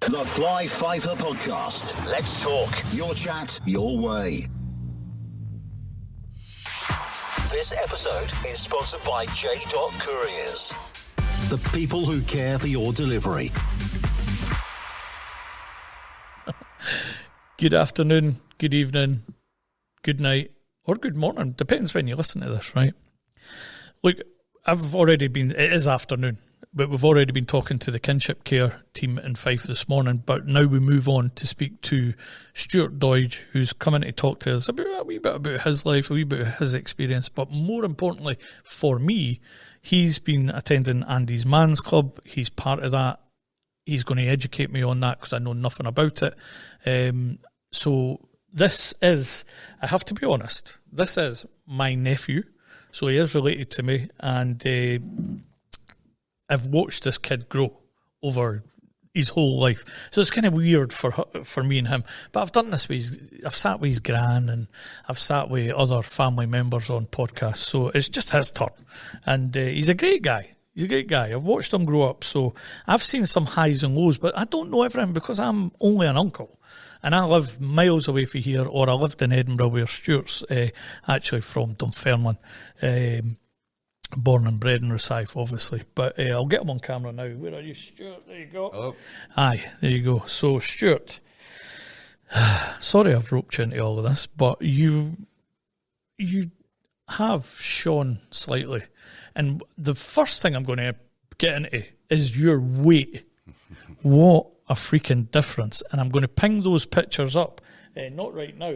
The Fly Fifer podcast. Let's talk. Your chat, your way. This episode is sponsored by J. Couriers. The people who care for your delivery. Good afternoon, good evening, good night, or good morning. Depends when you listen to this, right? Look, it is afternoon, but we've already been talking to the kinship care team in Fife this morning, but now we move on to speak to Stuart Doidge, who's coming to talk to us about a wee bit about his life, a wee bit of his experience, but more importantly for me, he's been attending Andy's Man's Club. He's part of that. He's going to educate me on that because I know nothing about it. So this is, I have to be honest, this is my nephew. So he is related to me, and I've watched this kid grow over his whole life. So it's kind of weird for me and him. But I've done this with I've sat with his gran, and I've sat with other family members on podcasts. So it's just his turn. And he's a great guy. He's a great guy. I've watched him grow up. So I've seen some highs and lows, but I don't know everything because I'm only an uncle. And I live miles away from here, or I lived in Edinburgh where Stuart's actually from Dunfermline. Born and bred in Rosyth, obviously. But I'll get him on camera now. Where are you, Stuart? There you go. Hello. Aye, there you go. So, Stuart, sorry I've roped you into all of this, but you have shone slightly. And the first thing I'm going to get into is your weight. What a freaking difference. And I'm going to ping those pictures up, not right now,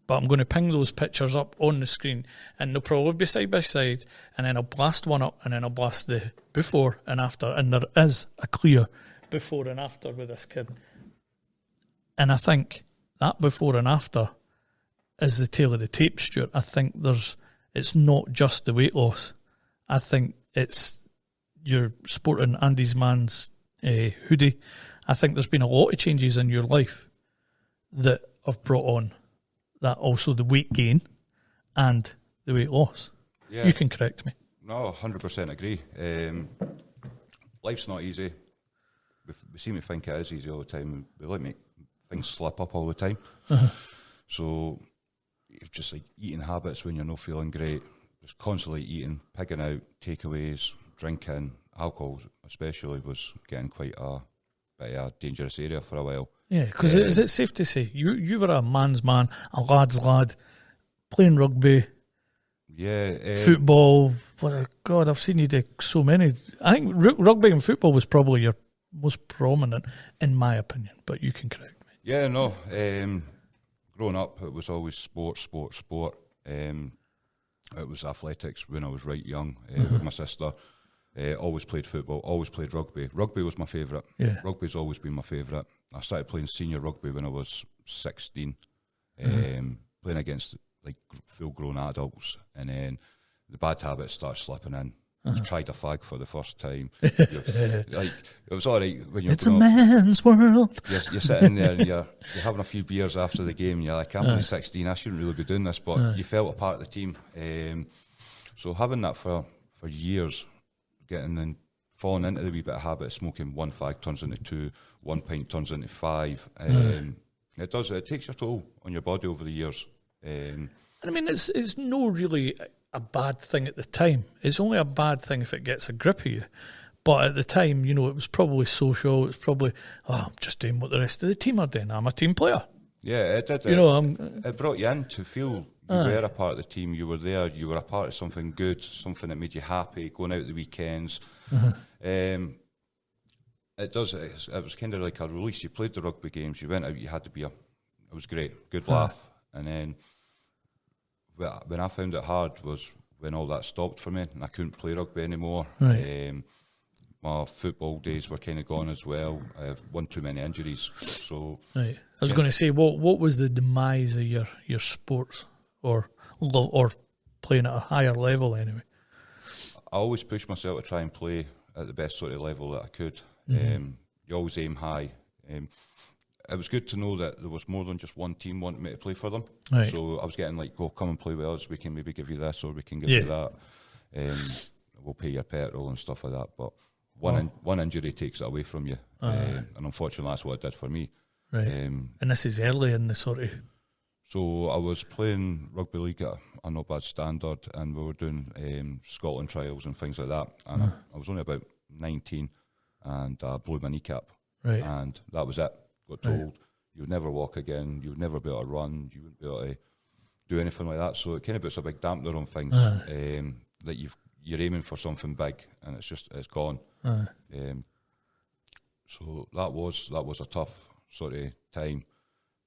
but I'm going to ping those pictures up on the screen, and they'll probably be side by side, and then I'll blast one up, and then I'll blast the before and after, and there is a clear before and after with this kid. And I think that before and after is the tail of the tape, Stuart. I think it's not just the weight loss. I think it's you're sporting Andy's Man's hoodie. I think there's been a lot of changes in your life that have brought on that, also the weight gain and the weight loss. Yeah. You can correct me. No, 100% agree. Life's not easy. We seem to think it is easy all the time. We like make things slip up all the time. Uh-huh. So it's just like eating habits when you're not feeling great. Just constantly eating, pigging out, takeaways, drinking, alcohol especially was getting quite a dangerous area for a while. Yeah, because is it safe to say you were a man's man, a lad's lad, playing rugby, football? God, I've seen you do so many. I think rugby and football was probably your most prominent, in my opinion, but you can correct me. Yeah, no. Growing up, it was always sport. It was athletics when I was right young with my sister. Always played football, always played rugby. Rugby was my favourite. Yeah. Rugby's always been my favourite. I started playing senior rugby when I was 16, playing against like full-grown adults, and then the bad habits started slipping in. I tried a fag for the first time. It was all right when you're. It's a man's world. You're sitting there and you're having a few beers after the game. And you're like, I'm only 16. I shouldn't really be doing this, but you felt a part of the team. So having that for years, getting and falling into the wee bit of habit, smoking one fag turns into 2, 1 pint turns into 5. It does. It takes your toll on your body over the years. I mean, it's no really a bad thing at the time. It's only a bad thing if it gets a grip of you. But at the time, it was probably social. It was probably, I'm just doing what the rest of the team are doing. I'm a team player. Yeah, it did. It brought you in to feel you were a part of the team. You were there. You were a part of something good, something that made you happy, going out the weekends. It does. It was kind of like a release. You played the rugby games. You went out. You had to be it was great. Good laugh. And then when I found it hard was when all that stopped for me and I couldn't play rugby anymore. Right. My football days were kind of gone as well. I have one too many injuries. So right. I was going to say, what was the demise of your sports or playing at a higher level anyway? I always pushed myself to try and play at the best sort of level that I could. You always aim high. It was good to know that there was more than just one team wanting me to play for them. Right. So I was getting like, come and play with us. We can maybe give you this or we can give you that. We'll pay your petrol and stuff like that. But One injury takes it away from you, and unfortunately that's what it did for me. Right. And this is early in the sort of... So I was playing rugby league at a not bad standard, and we were doing Scotland trials and things like that, and I was only about 19, and I blew my kneecap, right, and that was it. Got told you would never walk again, you would never be able to run, you wouldn't be able to do anything like that, so it kind of puts a big dampener on things, that you're aiming for something big, and it's gone. So that was a tough sort of time,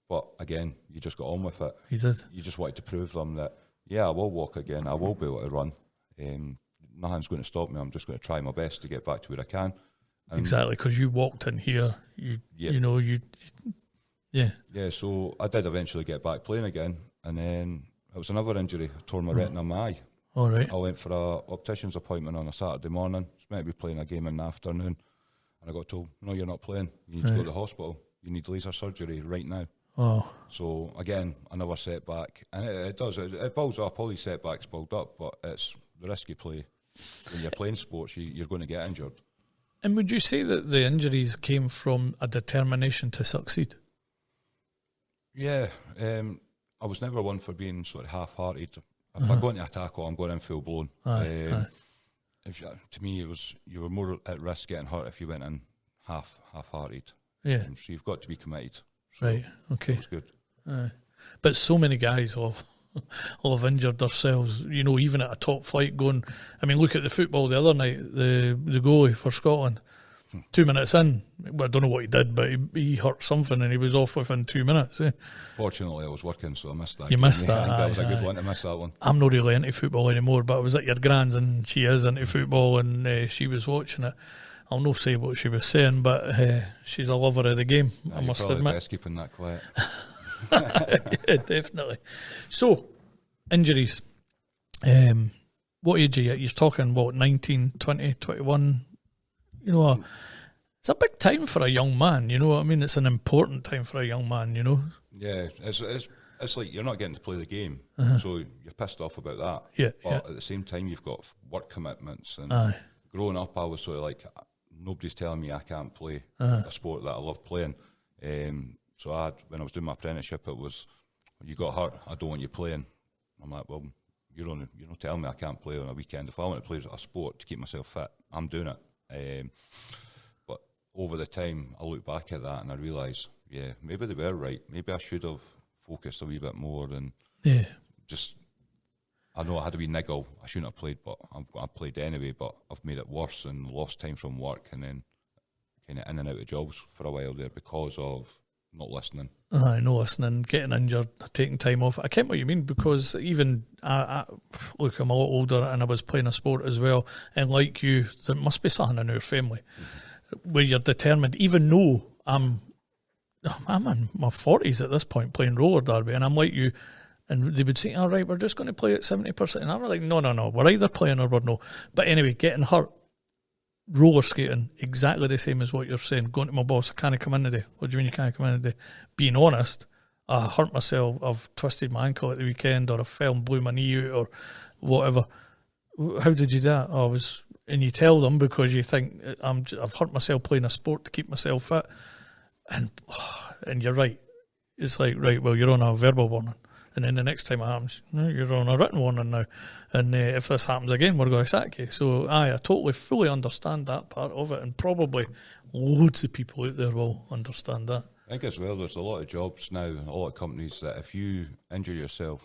but again, you just got on with it. You did. You just wanted to prove them that, yeah, I will walk again, I will be able to run. Nothing's going to stop me. I'm just going to try my best to get back to where I can. And exactly, because you walked in here. Yeah, so I did eventually get back playing again, and then it was another injury. I tore my retina in my eye. All right. I went for a optician's appointment on a Saturday morning. I was meant to be playing a game in the afternoon, and I got told, no, you're not playing. You need to go to the hospital. You need laser surgery right now. Oh. So again, another setback, and it does. It builds up. All these setbacks build up, but it's the risk you play. When you're playing sports, you're going to get injured. And would you say that the injuries came from a determination to succeed? Yeah, I was never one for being sort of half-hearted. If I go into a tackle, I'm going in full blown. To me, it was you were more at risk getting hurt if you went in half-hearted. Yeah, so you've got to be committed. So right. Okay. That's good. But so many guys have injured themselves. You know, even at a top flight, going. I mean, look at the football the other night. The goalie for Scotland. 2 minutes in, well, I don't know what he did, but he hurt something and he was off within 2 minutes. Fortunately, I was working, so I missed that. You missed that. That was a good one to miss that one. I'm not really into football anymore, but I was at your gran's and she is into football, and she was watching it. I'll not say what she was saying, but she's a lover of the game, I must admit. Best keeping that quiet. Yeah, definitely. So, injuries. What age are you? You're talking, 19, 20, 21? You know, it's a big time for a young man, you know what I mean? It's an important time for a young man, you know? Yeah, it's like you're not getting to play the game, so you're pissed off about that. Yeah, but at the same time, you've got work commitments. And growing up, I was sort of like, nobody's telling me I can't play a sport that I love playing. So when I was doing my apprenticeship, it was, you got hurt, I don't want you playing. I'm like, well, you're not telling me I can't play on a weekend. If I want to play a sport to keep myself fit, I'm doing it. But over the time, I look back at that and I realise, yeah, maybe they were right. Maybe I should have focused a wee bit more and just. I know I had a wee niggle. I shouldn't have played, but I played anyway. But I've made it worse and lost time from work, and then kind of in and out of jobs for a while there because of not listening. Not listening, getting injured, taking time off. I get what you mean, because even look, I'm a lot older and I was playing a sport as well, and like you, there must be something in our family where you're determined. Even though I'm in my 40s at this point playing roller derby, and I'm like you, and they would say, all right, we're just going to play at 70%, and I'm like, no, we're either playing or we're no. But anyway, getting hurt, roller skating, exactly the same as what you're saying. Going to my boss, I can't come in today. What do you mean you can't come in today? Being honest, I hurt myself, I've twisted my ankle at the weekend, or I fell and blew my knee out, or whatever. How did you do that? And you tell them because you think, I've hurt myself playing a sport to keep myself fit. And you're right. It's like, right, well, you're on a verbal warning. And then the next time it happens, you're on a written warning now. And if this happens again, we're going to sack you. So, I totally, fully understand that part of it. And probably loads of people out there will understand that. I think as well, there's a lot of jobs now, a lot of companies that if you injure yourself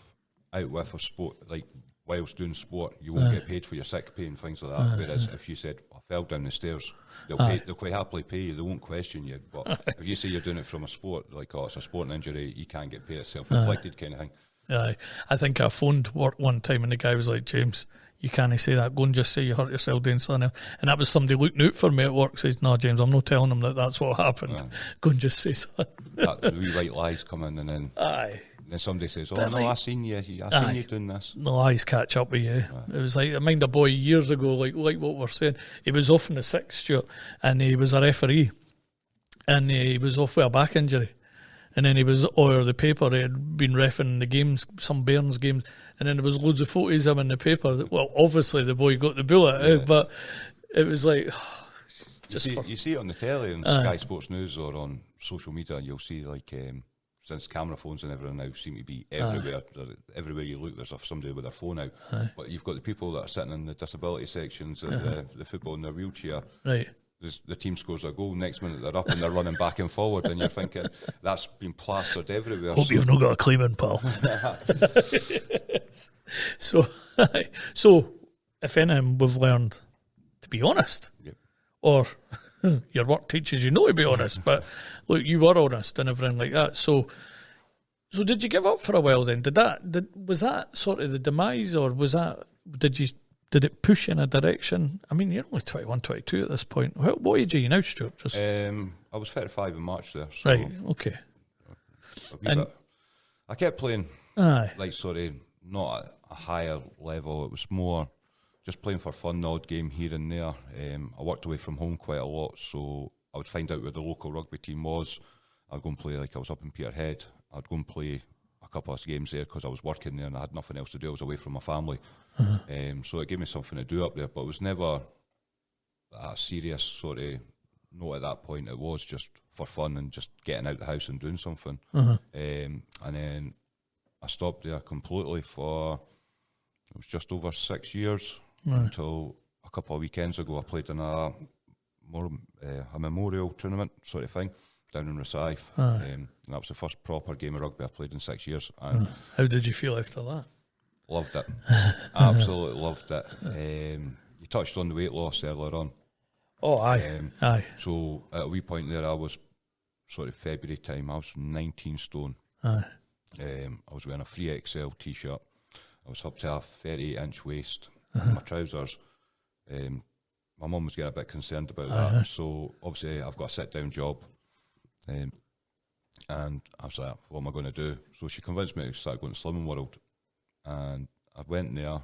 out with a sport, like whilst doing sport, you won't get paid for your sick pay and things like that. Whereas if you said, I fell down the stairs, they'll quite happily pay you, they won't question you. But if you say you're doing it from a sport, like, it's a sporting injury, you can't get paid, it's self-inflicted kind of thing. I think I phoned work one time and the guy was like, James, you can't say that, go and just say you hurt yourself doing something else. And that was somebody looking out for me at work, says, no, James, I'm not telling them that that's what happened. Go and just say something. The wee white lies come in, and then then somebody says, oh, no, I seen you doing this. The lies catch up with you. It was like, I mind a boy years ago, like what we're saying, he was off in the sixth, Stuart, and he was a referee, and he was off with a back injury. And then he was, or the paper, he had been reffing the games, some Bairns games, and then there was loads of photos of him in the paper. Well, obviously the boy got the bullet, but it was like, You see it on the telly on Sky Sports News or on social media, and you'll see like since camera phones and everything now seem to be everywhere. Everywhere you look, there's somebody with their phone out. But you've got the people that are sitting in the disability sections of the football in their wheelchair. Right. The team scores a goal, next minute they're up and they're running back and forward, and you're thinking that's been plastered everywhere. Hope you've not got a claiming, pal. So if anything, we've learned to be honest. Yep. Or your work teaches you not to be honest, but look, you were honest and everything like that. So did you give up for a while then? Was that sort of the demise, or was that, did it push in a direction? I mean, you're only 21, 22 at this point. What age are you now, Stuart? I was 35 in March there. So right, okay. I kept playing, like, not at a higher level. It was more just playing for fun, the odd game here and there. I worked away from home quite a lot, so I would find out where the local rugby team was. I'd go and play, like I was up in Peterhead. I'd go and play a couple of games there because I was working there and I had nothing else to do. I was away from my family. So it gave me something to do up there, but it was never a serious sort of note at that point. It was just for fun and just getting out the house and doing something. And then I stopped there completely for, it was just over 6 years. Until a couple of weekends ago, I played in a memorial tournament sort of thing down in Rosyth, and that was the first proper game of rugby I played in 6 years. And how did you feel after that? Loved it, absolutely loved it. You touched on the weight loss earlier on. Oh, aye. So at a wee point there, I was sort of February time. I was 19 stone. I was wearing a 3XL t-shirt. I was up to a 38-inch waist. My trousers. My mum was getting a bit concerned about that, so obviously I've got a sit-down job, and I was like, what am I going to do? So she convinced me to start going to Slimming World, and I went there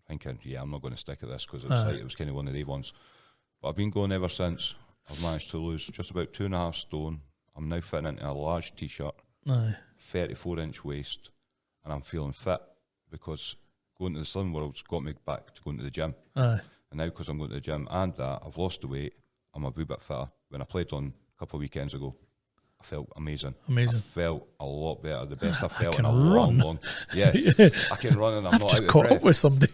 thinking, I'm not going to stick at this because it was kind of one of the ones, but I've been going ever since. I've managed to lose just about 2.5 stone. I'm now fitting into a large t-shirt, 34-inch waist, and I'm feeling fit because going to the Slimming World's got me back to going to the gym. And now because I'm going to the gym and that, I've lost the weight, I'm a wee bit fitter. When I played on a couple of weekends ago, I felt amazing. I felt a lot better. The best I felt in a long. Yeah, I can run and I'm not out of breath. I've just caught up with somebody.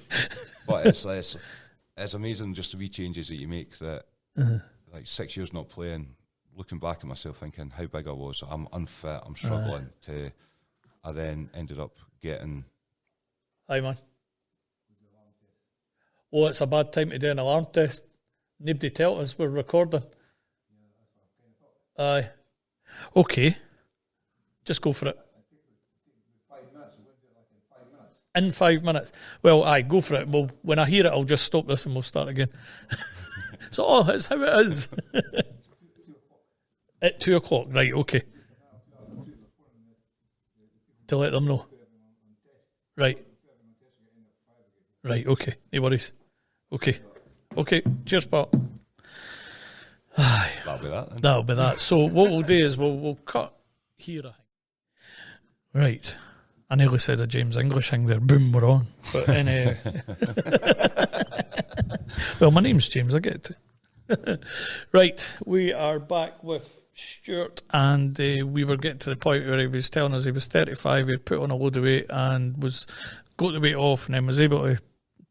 But it's amazing just the wee changes that you make that, like 6 years not playing, looking back at myself thinking how big I was. I'm unfit, I'm struggling I then ended up getting... Hi, man. Oh, it's a bad time to do an alarm test. Nobody tell us we're recording. Aye. Okay. Just go for it. 5 minutes. We're going to do it like in 5 minutes. In 5 minutes. Well, aye, go for it. Well, when I hear it, I'll just stop this and we'll start again. So, that's how it is. At 2 o'clock, right, okay. To let them know. Right. Right, okay, no worries. Okay, cheers, pal. That'll be that then. That'll be that. So what we'll do is we'll cut here, I think. Right. I nearly said a James English thing there. Boom, we're on. But anyway. Well, my name's James, I get it. Right, we are back with Stuart, and we were getting to the point where he was telling us he was 35, he'd put on a load of weight and got the weight off, and then was able to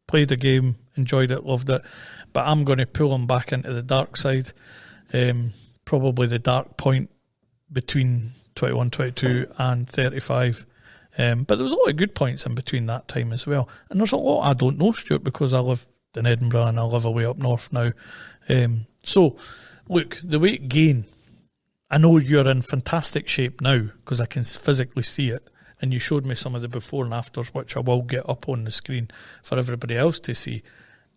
play the game, enjoyed it, loved it. But I'm going to pull him back into the dark side, probably the dark point between 21, 22 and 35. But there was a lot of good points in between that time as well. And there's a lot I don't know, Stuart, because I live in Edinburgh and I live away up north now. So, look, the weight gain, I know you're in fantastic shape now because I can physically see it. And you showed me some of the before and afters, which I will get up on the screen for everybody else to see.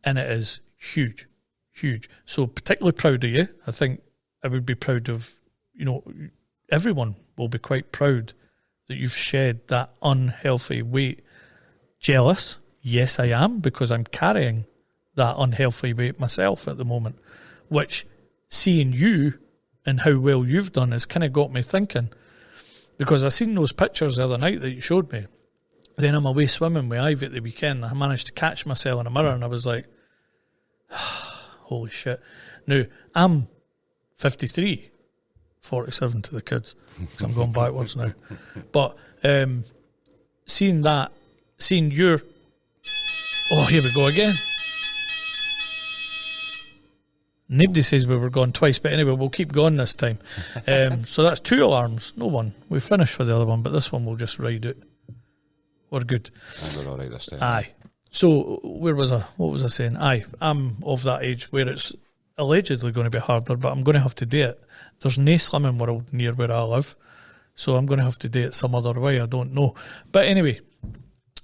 And it is huge, huge. So particularly proud of you. I think I would be proud of, everyone will be quite proud that you've shed that unhealthy weight. Jealous? Yes, I am, because I'm carrying that unhealthy weight myself at the moment, which seeing you and how well you've done has kind of got me thinking. Because I seen those pictures the other night that you showed me. Then I'm away swimming with Ivy at the weekend. I managed to catch myself in a mirror and I was like, holy shit. Now, I'm 53, 47 to the kids, because I'm going backwards now. But seeing your... Oh, here we go again. Nobody says we were going twice, but anyway, we'll keep going this time. So that's 2 alarms, no one. We finished for the other one, but this one we'll just ride it. We're good. We're all right this time. Aye. So where was I? What was I saying? Aye, I'm of that age where it's allegedly going to be harder, but I'm going to have to do it. There's no slimming world near where I live, so I'm going to have to do it some other way. I don't know. But anyway,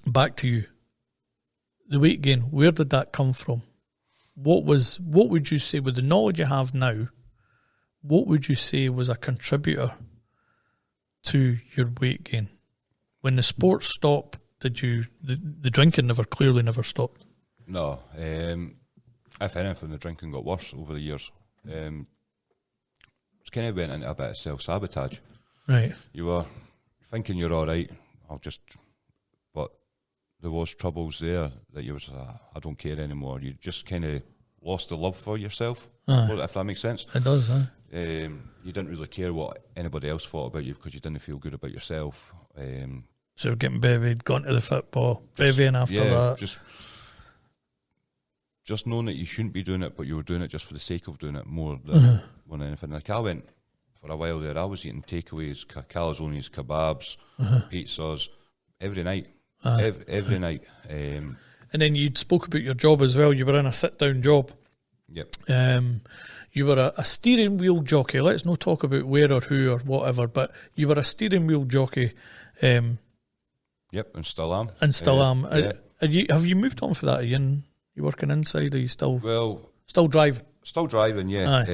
back to you. The weight gain, where did that come from? What would you say, with the knowledge you have now, what would you say was a contributor to your weight gain? When the sport stopped, the drinking clearly never stopped? No. If anything, the drinking got worse over the years. It's kind of went into a bit of self-sabotage. Right. You were thinking you're all right, but there was troubles there that you was, I don't care anymore. You just kind of lost the love for yourself, if that makes sense. It does, huh? You didn't really care what anybody else thought about you because you didn't feel good about yourself. So getting bevied, going to the football, bevying after that. Just knowing that you shouldn't be doing it, but you were doing it just for the sake of doing it more than anything. Like I went for a while there, I was eating takeaways, calzones, kebabs, pizzas every night. Every night. And then you spoke about your job as well. You were in a sit-down job. Yep. You were a steering wheel jockey. Let's not talk about where or who or whatever, but you were a steering wheel jockey. Yep, and still am. Yeah. Have you moved on for that? Are you working inside? Are you still driving? Still driving, yeah.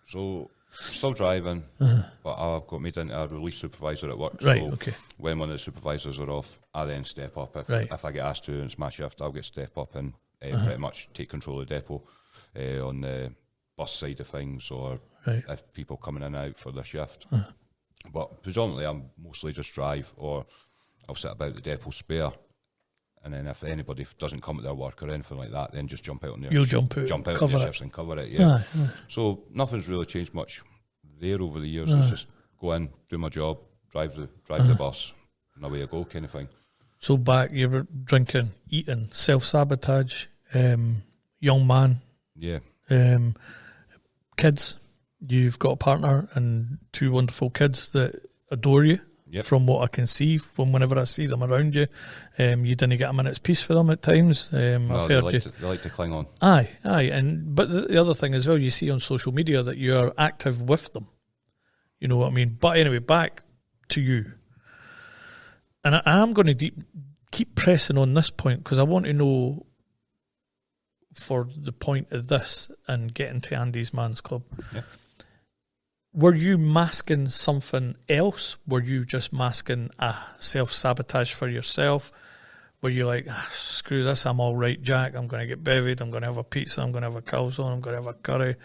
So still driving, but I've got made into a release supervisor at work. Right, so okay. When one of the supervisors are off, I then step up. If I get asked to and it's my shift, I'll get step up and pretty much take control of the depot on the bus side of things, or if people coming in and out for their shift. But predominantly I'm mostly just drive, or I'll sit about the depot spare, and then if anybody doesn't come at their work or anything like that, then just jump out on their jump out on their shifts and cover it. Yeah. So nothing's really changed much there over the years. It's just go in, do my job, drive the bus, and away I go, kind of thing. So back, you were drinking, eating, self-sabotage, young man. Yeah. Kids. You've got a partner and 2 wonderful kids that adore you. Yep. From what I can see, from whenever I see them around you, you didn't get a minute's peace for them at times. They like to cling on. Aye, but the other thing as well, you see on social media that you are active with them. You know what I mean? But anyway, back to you. And I am going to keep pressing on this point, because I want to know, for the point of this and getting to Andy's Man's Club. Yeah. Were you masking something else? Were you just masking a self-sabotage for yourself? Were you like, screw this, I'm all right, Jack, I'm going to get bevied, I'm going to have a pizza, I'm going to have a calzone, I'm going to have a curry?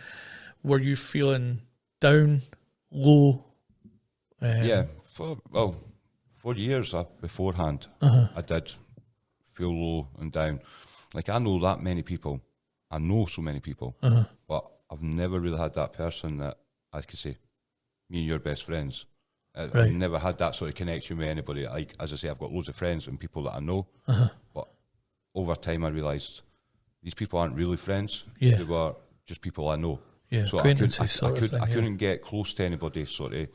Were you feeling down, low? For years beforehand, I did feel low and down. Like, I know that many people, I know so many people, but I've never really had that person that I could say, me and your best friends. I've never had that sort of connection with anybody. Like, as I say, I've got loads of friends and people that I know, but over time I realised these people aren't really friends. Yeah. They were just people I know. Yeah, so I couldn't get close to anybody, sort of.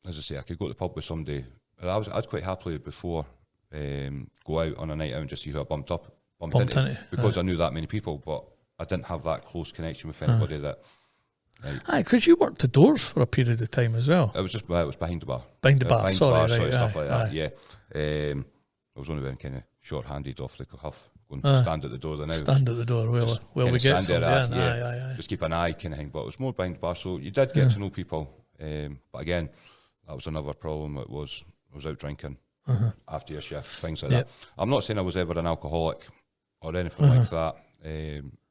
As I say, I could go to the pub with somebody. I'd quite happily before go out on a night out and just see who I bumped into, because I knew that many people, but I didn't have that close connection with anybody that... Aye, because you worked the doors for a period of time as well. It was behind the bar. Behind the bar, stuff like that, yeah. I was only being kind of short-handed off the cuff, going stand at the door. Stand at the door, will we get somebody in? Just keep an eye kind of thing, but it was more behind the bar, so you did get to know people. But again, that was another problem. I was out drinking after your shift, things like that. I'm not saying I was ever an alcoholic or anything like that.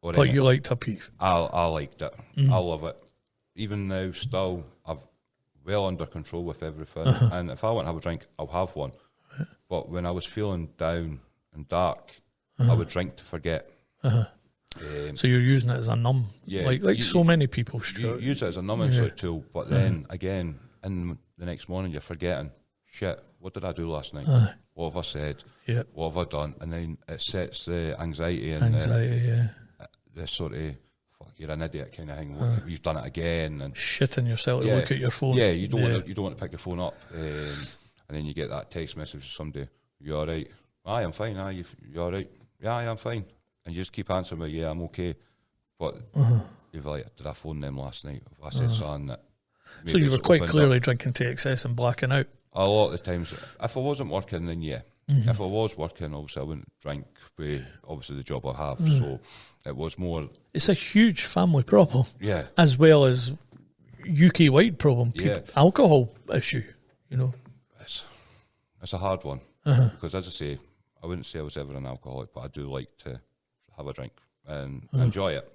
But you liked a peeve. I liked it. I love it. Even now, still, I've well under control with everything. And if I want to have a drink, I'll have one. But when I was feeling down and dark, I would drink to forget. So you're using it as a numb, like so many people. You use it as a numbing sort of tool, but then again, in the next morning, you're forgetting, shit, what did I do last night? What have I said? What have I done? And then it sets the anxiety and the sort of, fuck, you're an idiot kind of thing. You've done it again, and shitting yourself to look at your phone. Yeah, you don't want to pick your phone up, and then you get that text message from somebody. You all right? Aye, I'm fine. Aye, you all right? Yeah, I'm fine. And you just keep answering me, yeah, I'm okay. But you're like, did I phone them last night? If I said something that... So you were quite clearly drinking to excess and blacking out? A lot of the times. If I wasn't working, then yeah. If I was working, obviously I wouldn't drink with, obviously, the job I have. So it was more... It's a huge family problem. Yeah. As well as UK-wide problem. Alcohol issue, you know. It's a hard one. Because as I say, I wouldn't say I was ever an alcoholic, but I do like to have a drink and enjoy it.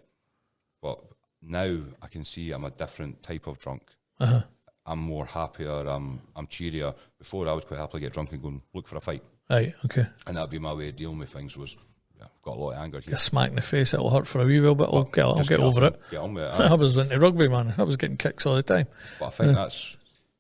But now I can see I'm a different type of drunk. I'm more happier, I'm cheerier. Before I would quite happily get drunk and go and look for a fight. Right, okay. And that'd be my way of dealing with things was, I've got a lot of anger here. A smack in the face, it'll hurt for a wee while, but I'll get over it. Get on with it. I was into rugby, man. I was getting kicks all the time. But I think that's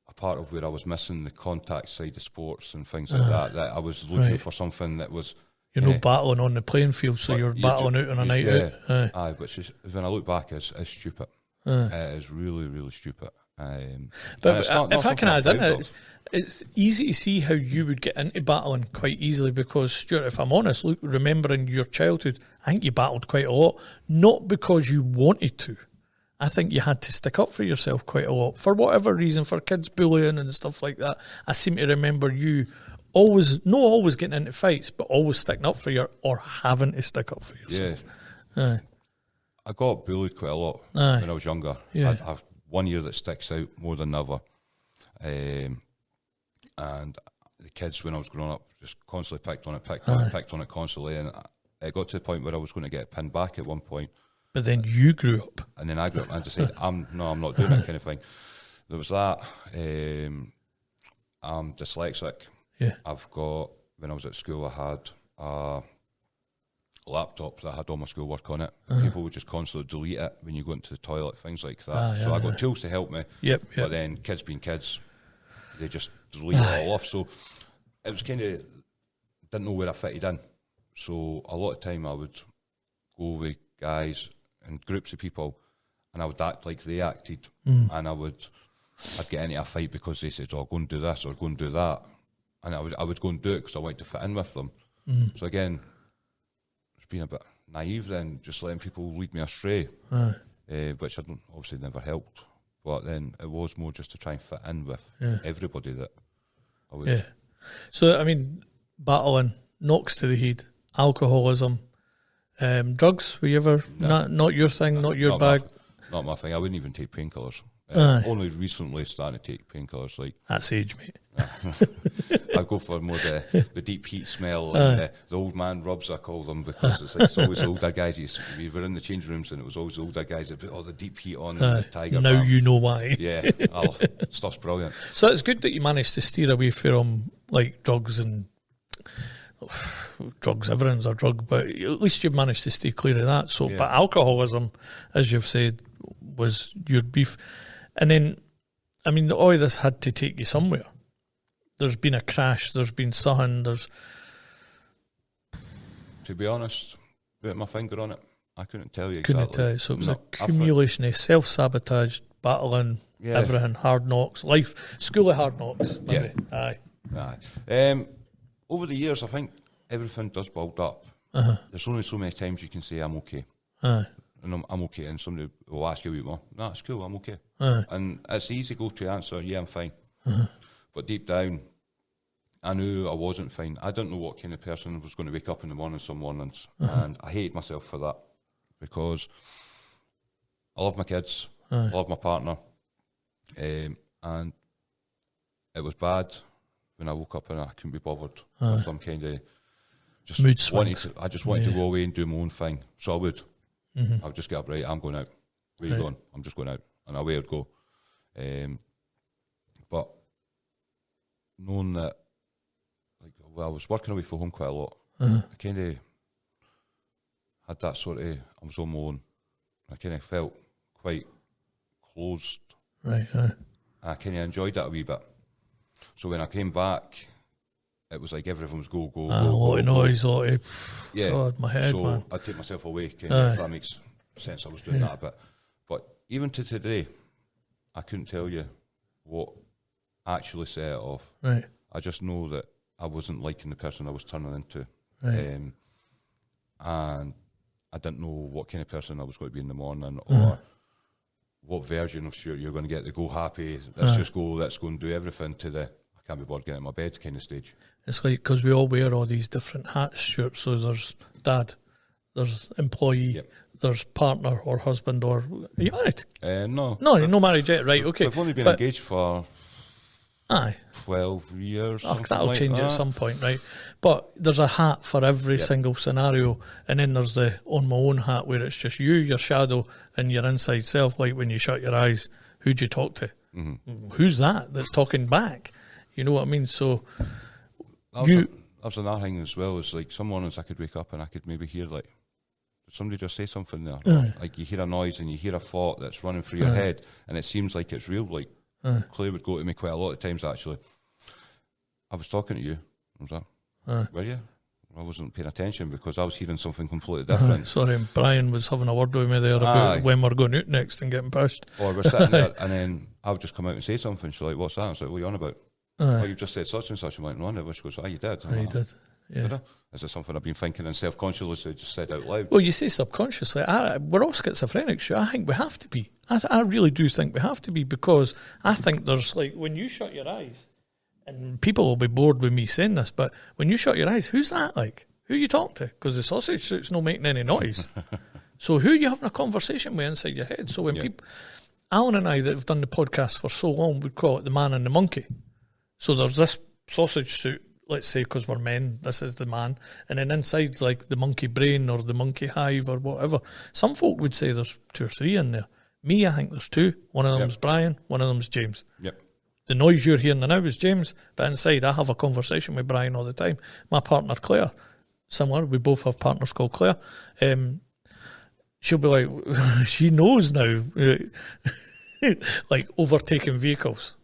a part of where I was missing the contact side of sports and things like that I was looking for something that was... You're not battling on the playing field, so you're battling out on a night out. Aye, which is, when I look back, is stupid. It is really, really stupid. But if I can add in it, it's easy to see how you would get into battling quite easily because, Stuart, if I'm honest, look, remembering your childhood, I think you battled quite a lot, not because you wanted to. I think you had to stick up for yourself quite a lot, for whatever reason, for kids bullying and stuff like that. I seem to remember you always getting into fights, but always sticking up for or having to stick up for yourself. Yeah. I got bullied quite a lot when I was younger. Yeah. I've one year that sticks out more than another. And the kids, when I was growing up, just constantly picked on it constantly. And it got to the point where I was going to get pinned back at one point. But then you grew up. And then I grew up and I decided, I'm not doing that kind of thing. There was that. I'm dyslexic. Yeah. When I was at school, I had a laptop that had all my schoolwork on it. People would just constantly delete it when you go into the toilet, things like that. So I got tools to help me. Yep. But then kids being kids, they just delete it all off. So it was kind of, didn't know where I fitted in. So a lot of time I would go with guys and groups of people and I would act like they acted. And I'd get into a fight because they said, oh, go and do this or go and do that. And I would go and do it because I wanted to fit in with them. So again, it's been a bit naive then, just letting people lead me astray, which obviously never helped. But then it was more just to try and fit in with everybody that I would. Yeah. So, I mean, battling, knocks to the head, alcoholism, drugs, were you ever, not your thing, not your bag? Not my thing. I wouldn't even take painkillers. Only recently starting to take painkillers. Like that's age, mate. I go for more the deep heat smell and the old man rubs, I call them, because it's always older guys. We were in the change rooms and it was always older guys that put all the deep heat on and the tiger now balm. You know why. Yeah, stuff's brilliant. So it's good that you managed to steer away from like drugs and drugs. Everyone's a drug, but at least you managed to stay clear of that. So, but alcoholism, as you've said, was your beef. And then, I mean, all of this had to take you somewhere. There's been a crash, there's been something, To be honest, put my finger on it, I couldn't tell you exactly. Couldn't tell you. So it was accumulation of self-sabotage, battling, everything, hard knocks, life, school of hard knocks, maybe. Aye. Over the years, I think everything does build up. There's only so many times you can say, I'm okay. And I'm okay, and somebody will ask you a bit more. No, it's cool, I'm okay. And it's easy to go to answer, yeah, I'm fine. But deep down, I knew I wasn't fine. I didn't know what kind of person was going to wake up in the morning some mornings. And I hated myself for that. Because I love my kids, I love my partner. And it was bad when I woke up and I couldn't be bothered with some kind of... mood swings. I just wanted to go away and do my own thing. So I would. I would just get up, right, I'm going out. Where are you going? I'm just going out. And away I'd go. But knowing that, like, I was working away from home quite a lot, I kind of had that sort of, I was on my own. I kind of felt quite closed. Right. I kind of enjoyed that a wee bit. So when I came back, it was like everything was go. A lot of noise, a lot of, yeah. God, my head, so man. I'd take myself away, kind of, if that makes sense. I was doing that a bit. But even to today, I couldn't tell you what actually set it off. Right. I just know that I wasn't liking the person I was turning into. Right. And I didn't know what kind of person I was going to be in the morning or what version of Stuart you're going to get to go happy, let's go and do everything, to the I can't be bothered getting out of my bed kind of stage. It's like, because we all wear all these different hats, Stuart. So there's dad, there's employee, there's partner or husband, or are you married? No, you're not married yet, right? Okay. I've only been engaged for 12 years. That'll change at some point, right? But there's a hat for every single scenario, and then there's the on my own hat where it's just you, your shadow, and your inside self. Like when you shut your eyes, who'd you talk to? Mm-hmm. Who's that's talking back? You know what I mean? So that was another thing as well. Is like some mornings I could wake up and I could maybe hear like somebody just say something there, like you hear a noise and you hear a thought that's running through your head, and it seems like it's real. Like Clay would go to me quite a lot of times. Actually, I was talking to you. Was that? Were you? I wasn't paying attention because I was hearing something completely different. Sorry, Brian was having a word with me there about when we're going out next and getting pushed. Or we're sitting there and then I would just come out and say something. She's like, "What's that?" I was like, "What are you on about?" Oh, you've just said such and such. I'm like, "No." She goes, "Oh, you did." You did. Yeah. Did I? Is it something I've been thinking and self-consciously just said out loud? Well, you say subconsciously. We're all schizophrenic, sure. I think we have to be. I really do think we have to be, because I think there's like, when you shut your eyes, and people will be bored with me saying this, but when you shut your eyes, who's that like? Who you talking to? Because the sausage suit's not making any noise. So who are you having a conversation with inside your head? So when people, Alan and I that have done the podcast for so long, would call it the man and the monkey. So there's this sausage suit, let's say, because we're men, this is the man, and then inside's like the monkey brain or the monkey hive or whatever. Some folk would say there's 2 or 3 in there. Me, I think there's 2. One of them's Brian, one of them's James. Yep. The noise you're hearing now is James, but inside I have a conversation with Brian all the time. My partner Claire, similar, we both have partners called Claire. She'll be like, she knows now, like overtaking vehicles.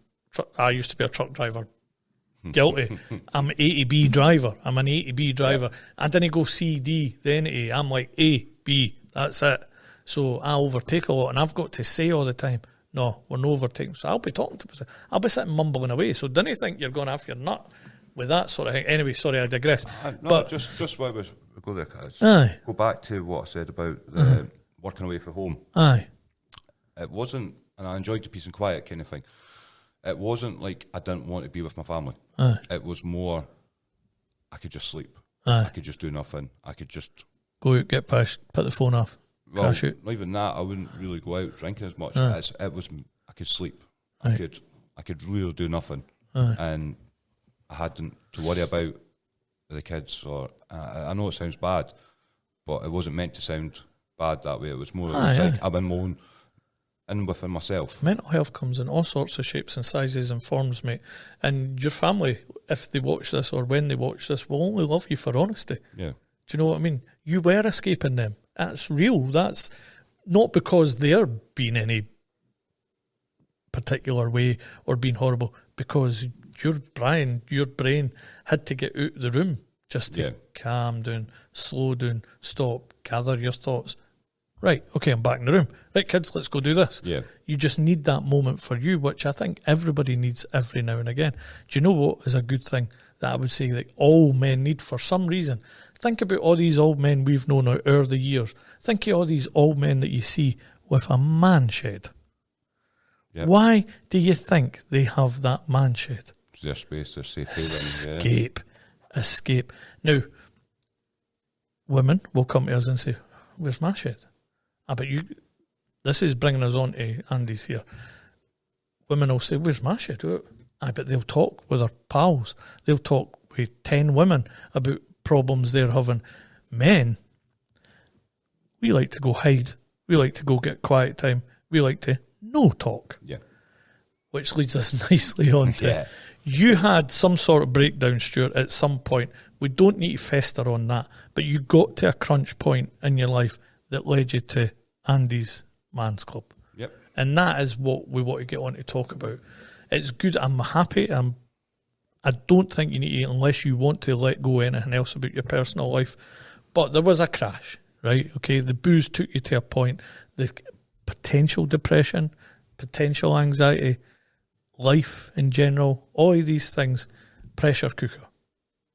I used to be a truck driver. Guilty. I'm an A to B driver. I'm an A to B driver. I didn't go C, D, then A. I'm like A, B. That's it. So I overtake a lot, and I've got to say all the time, no, we're not overtaking. So I'll be talking to myself. I'll be sitting mumbling away. So don't you think you're going off your nut with that sort of thing? Anyway, sorry, I digress. No, but just while we go there, guys. Go back to what I said about the working away from home. It wasn't, and I enjoyed the peace and quiet kind of thing. It wasn't like I didn't want to be with my family. It was more, I could just sleep. I could just do nothing. I could just go out, get pissed, put the phone off, crash out. Not even that. I wouldn't really go out drinking as much. It was, I could sleep. I could really do nothing, and I hadn't to worry about the kids. Or I know it sounds bad, but it wasn't meant to sound bad that way. It was more. It was like I'm in my own. And within myself. Mental health comes in all sorts of shapes and sizes and forms, mate. And your family, if they watch this or when they watch this, will only love you for honesty. Yeah. Do you know what I mean? You were escaping them. That's real. That's not because they're being any particular way or being horrible, because your brain had to get out of the room just to calm down, slow down, stop, gather your thoughts. Right, okay, I'm back in the room. Right, kids, let's go do this. Yeah. You just need that moment for you, which I think everybody needs every now and again. Do you know what is a good thing that I would say that all men need for some reason? Think about all these old men we've known over the years. Think of all these old men that you see with a man shed. Yep. Why do you think they have that man shed? It's their space, their safe haven. Escape. Now, women will come to us and say, where's my shed? But this is bringing us on to Andy's here. Women will say, where's my shit? But they'll talk with their pals. They'll talk with 10 women about problems they're having. Men, we like to go hide. We like to go get quiet time. We like to no talk. Yeah. which leads us nicely on to... Yeah. You had some sort of breakdown, Stuart, at some point. We don't need to fester on that, but you got to a crunch point in your life that led you to Andy's Man's Club. Yep. And that is what we want to get on to talk about. It's good. I'm happy. I don't think you need to, unless you want to let go anything else about your personal life. But there was a crash, right? Okay, the booze took you to a point. The potential depression, potential anxiety, life in general, all of these things, pressure cooker.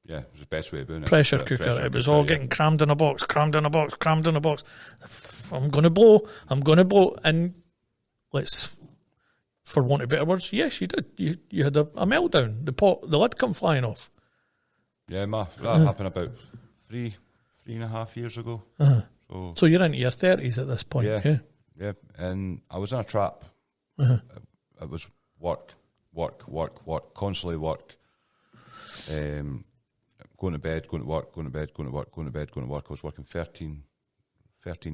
Yeah, it was the best way of doing it. Pressure cooker. It was all getting crammed in a box, crammed in a box, crammed in a box. I'm going to blow. And let's, for want of better words, yes, you did. You had a meltdown. The lid come flying off. Yeah, that happened about three and a half years ago. So you're into your 30s at this point. Yeah. And I was in a trap. It was work, constantly work. Going to bed, going to work, going to bed, going to work, going to bed, going to work. I was working 13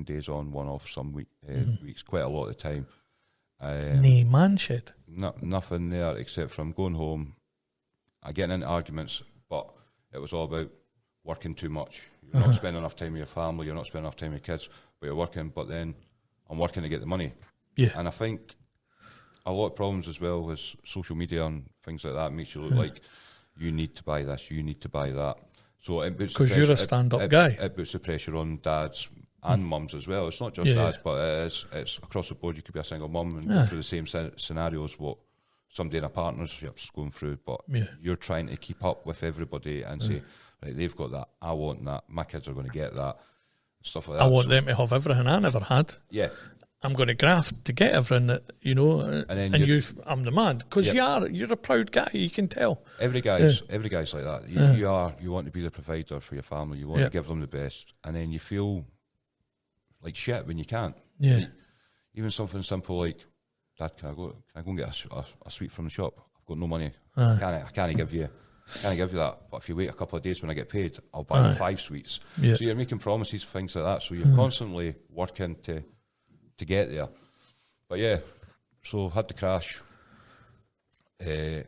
days on, one off some weeks, quite a lot of the time. Man shit. Nothing there except from going home, I get into arguments, but it was all about working too much. You're not spending enough time with your family, you're not spending enough time with your kids, but you're working, but then I'm working to get the money. Yeah. And I think a lot of problems as well is social media and things like that makes you look like you need to buy this, you need to buy that. So it puts because you're a stand-up guy. It puts the pressure on dads and mums as well. It's not just dads, but it's across the board. You could be a single mum and go through the same scenarios what somebody in a partnership's going through, but you're trying to keep up with everybody and say, right, they've got that, I want that, my kids are going to get that, stuff like that. I want them to have everything I never had. Yeah. I'm going to graft to get everything that, I'm the man. Because you're a proud guy, you can tell. Every guy's like that. You want to be the provider for your family, you want to give them the best, and then you feel like shit when you can't. Yeah. Like, even something simple like, Dad, can I go and get a sweet from the shop? I've got no money. I can't give you that. But if you wait a couple of days when I get paid, I'll buy you 5 sweets. Yeah. So you're making promises, things like that. So you're constantly working to get there. But yeah, so had the crash. I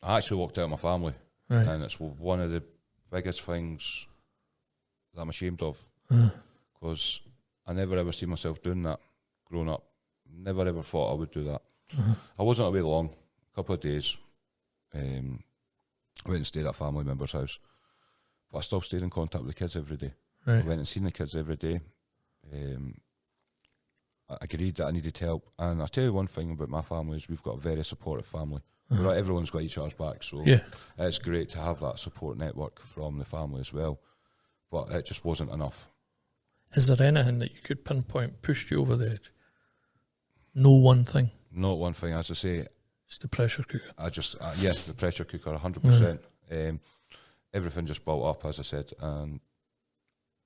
actually walked out of my family, and it's one of the biggest things that I'm ashamed of, because I never ever see myself doing that growing up. Never ever thought I would do that. I wasn't away long, a couple of days. I went and stayed at a family member's house, but I still stayed in contact with the kids every day. I went and seen the kids every day. I agreed that I needed help, and I'll tell you one thing about my family is we've got a very supportive family. Everyone's got each other's back, so it's great to have that support network from the family as well, but it just wasn't enough. Is there anything that you could pinpoint pushed you over the edge? No one thing? Not one thing, as I say. It's the pressure cooker. The pressure cooker, 100%. Everything just built up, as I said, and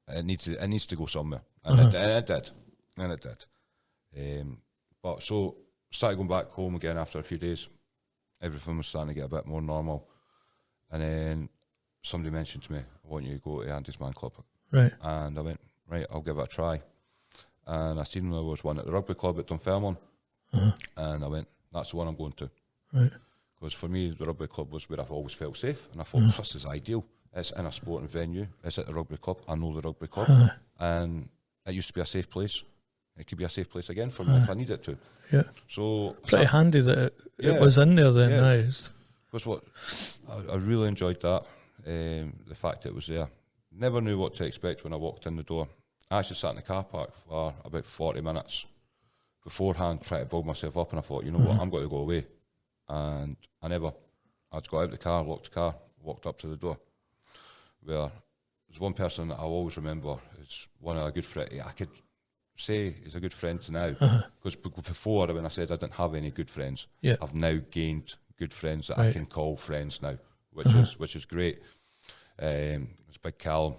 it needs to go somewhere, and it did. But so started going back home again after a few days. Everything was starting to get a bit more normal, and then somebody mentioned to me, "I want you to go to Andy's Man Club." Right. And I went, right, I'll give it a try. And I seen there was one at the Rugby Club at Dunfermline, and I went, that's the one I'm going to. Right. Because for me, the Rugby Club was where I've always felt safe, and I thought, this is ideal. It's in a sporting venue. It's at the Rugby Club. I know the Rugby Club, and it used to be a safe place. It could be a safe place again for me if I need it to. Yeah. So pretty handy that it was in there then. Yeah. Because what I really enjoyed that, the fact that it was there. Never knew what to expect when I walked in the door. I actually sat in the car park for about 40 minutes beforehand, trying to build myself up, and I thought, you know what, I'm going to go away. And I just got out of the car, locked the car, walked up to the door. Where there's one person that I'll always remember is one of a good friend. I could say he's a good friend to now, because before, when I said I didn't have any good friends, I've now gained good friends that I can call friends now, which is great. It's Big Callum,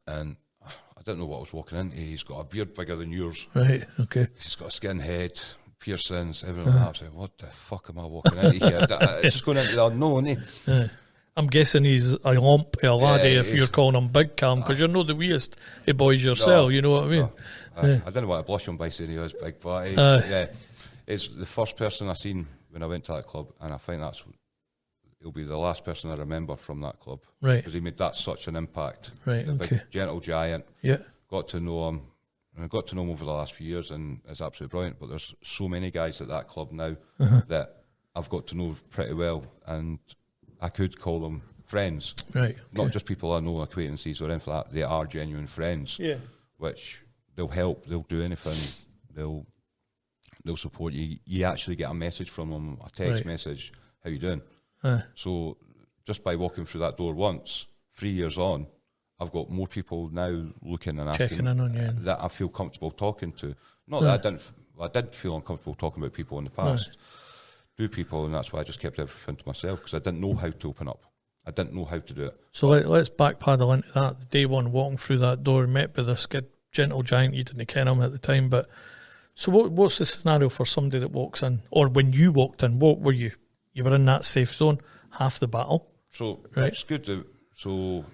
and I didn't know what I was walking into. He's got a beard bigger than yours. Right, okay. He's got a skin head, piercings, everything like that. I was like, what the fuck am I walking into here? It's just going into the unknown, eh? I'm guessing he's a lump, a laddie, if you're calling him Big Cam, because you're not the weest of boys yourself, you know what I mean? I didn't want to blush him by saying he was big, but is the first person I seen when I went to that club, and I think he'll be the last person I remember from that club. Right. Because he made that such an impact. Right, The okay. big, gentle giant. Yeah. Got to know him. And I got to know him over the last few years, and it's absolutely brilliant. But there's so many guys at that club now that I've got to know pretty well, and I could call them friends. Right. Not just people I know, acquaintances or anything like that. They are genuine friends. Yeah. Which they'll help, they'll do anything, they'll support you. You actually get a message from them, a text message, how you doing? So just by walking through that door once, 3 years on, I've got more people now looking and asking Checking in on you. that I feel comfortable talking to. Not that I did feel uncomfortable talking about people in the past. Do people, and that's why I just kept everything to myself, because I didn't know how to open up. I didn't know how to do it. So let's backpedal into that. Day one, walking through that door, met by this gentle giant. You didn't ken him at the time, but so what's the scenario for somebody that walks in, or when you walked in? What were you? You were in that safe zone, half the battle. So it's good. So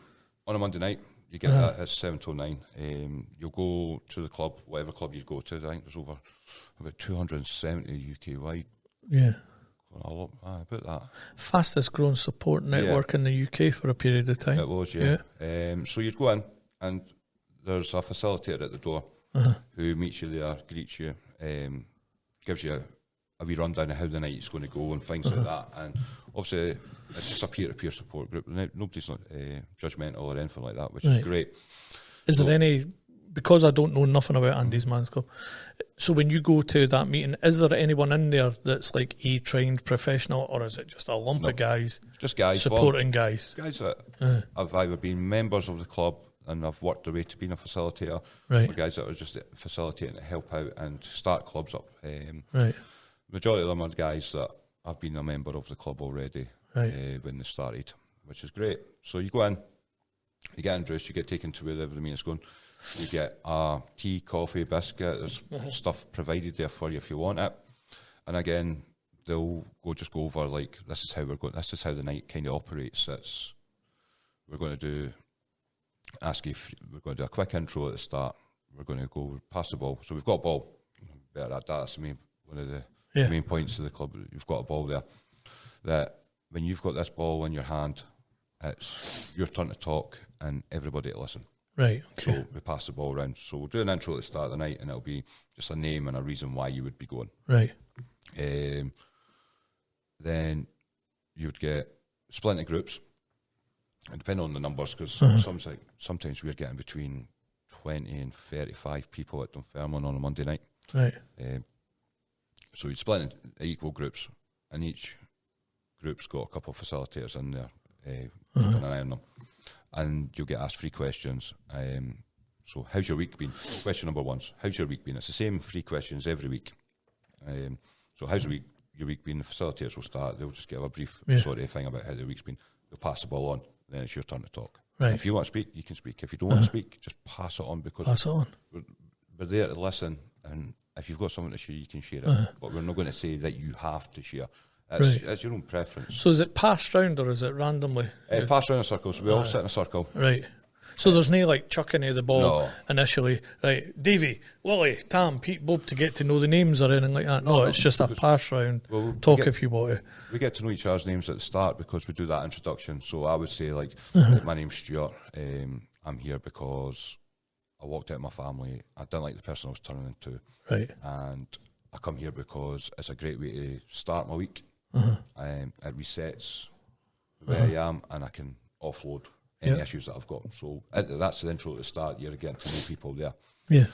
on a Monday night, you get that at 7 till 9. You'll go to the club, whatever club you go to. I think there's over about 270 UK wide. Yeah. About that. Fastest growing support network in the UK for a period of time. It was, yeah. So you'd go in, and there's a facilitator at the door who meets you there, greets you, gives you a wee rundown of how the night's going to go and things like that. And obviously, it's just a peer-to-peer support group. Nobody's not judgmental or anything like that, which is great. Is there any, because I don't know nothing about Andy's Man's Club, so when you go to that meeting, is there anyone in there that's like a trained professional, or is it just a lump of guys? Just guys. Supporting guys. Guys that have either been members of the club and have worked their way to being a facilitator, or guys that are just facilitating to help out and start clubs up. Majority of them are guys that have been a member of the club already when they started, which is great. So you go in, you get introduced, you get taken to wherever the meeting's going. You get tea, coffee, biscuit. There's stuff provided there for you if you want it. And again, they'll go over like, this is how we're going. This is how the night kind of operates. We're going to ask you if we're going to do a quick intro at the start. We're going to go pass the ball. So we've got a ball. Better at that. That's one of the main points of the club. You've got a ball there. That when you've got this ball in your hand, it's your turn to talk and everybody to listen. Right, okay. So we pass the ball around. So we'll do an intro at the start of the night, and it'll be just a name and a reason why you would be going. Right. Then you would get split into groups, and depending on the numbers, because sometimes we're getting between 20 and 35 people at Dunfermline on a Monday night. Right. So you'd split into equal groups, and each group's got a couple of facilitators in there, keeping an eye on them. And you'll get asked 3 questions. So how's your week been? Question number 1, how's your week been? It's the same 3 questions every week. So how's your week been? The facilitators will start. They'll just give a brief thing about how their week's been. They'll pass the ball on. Then it's your turn to talk. Right. If you want to speak, you can speak. If you don't want to speak, just pass it on, because we're there to listen. And if you've got something to share, you can share it. But we're not going to say that you have to share. It's your own preference. So is it passed round, or is it randomly? Passed round in circles. We all sit in a circle. Right. So there's no like chucking of the ball initially. Right, Davey, Willie, Tam, Pete, Bob, to get to know the names or anything like that. No, it's just a pass round. Talk if you want to. We get to know each other's names at the start because we do that introduction. So I would say like, my name's Stuart. I'm here because I walked out of my family. I didn't like the person I was turning into. Right. And I come here because it's a great way to start my week. It resets where I am, and I can offload any issues that I've got. So that's the intro at the start. You're getting to know people there. Yeah.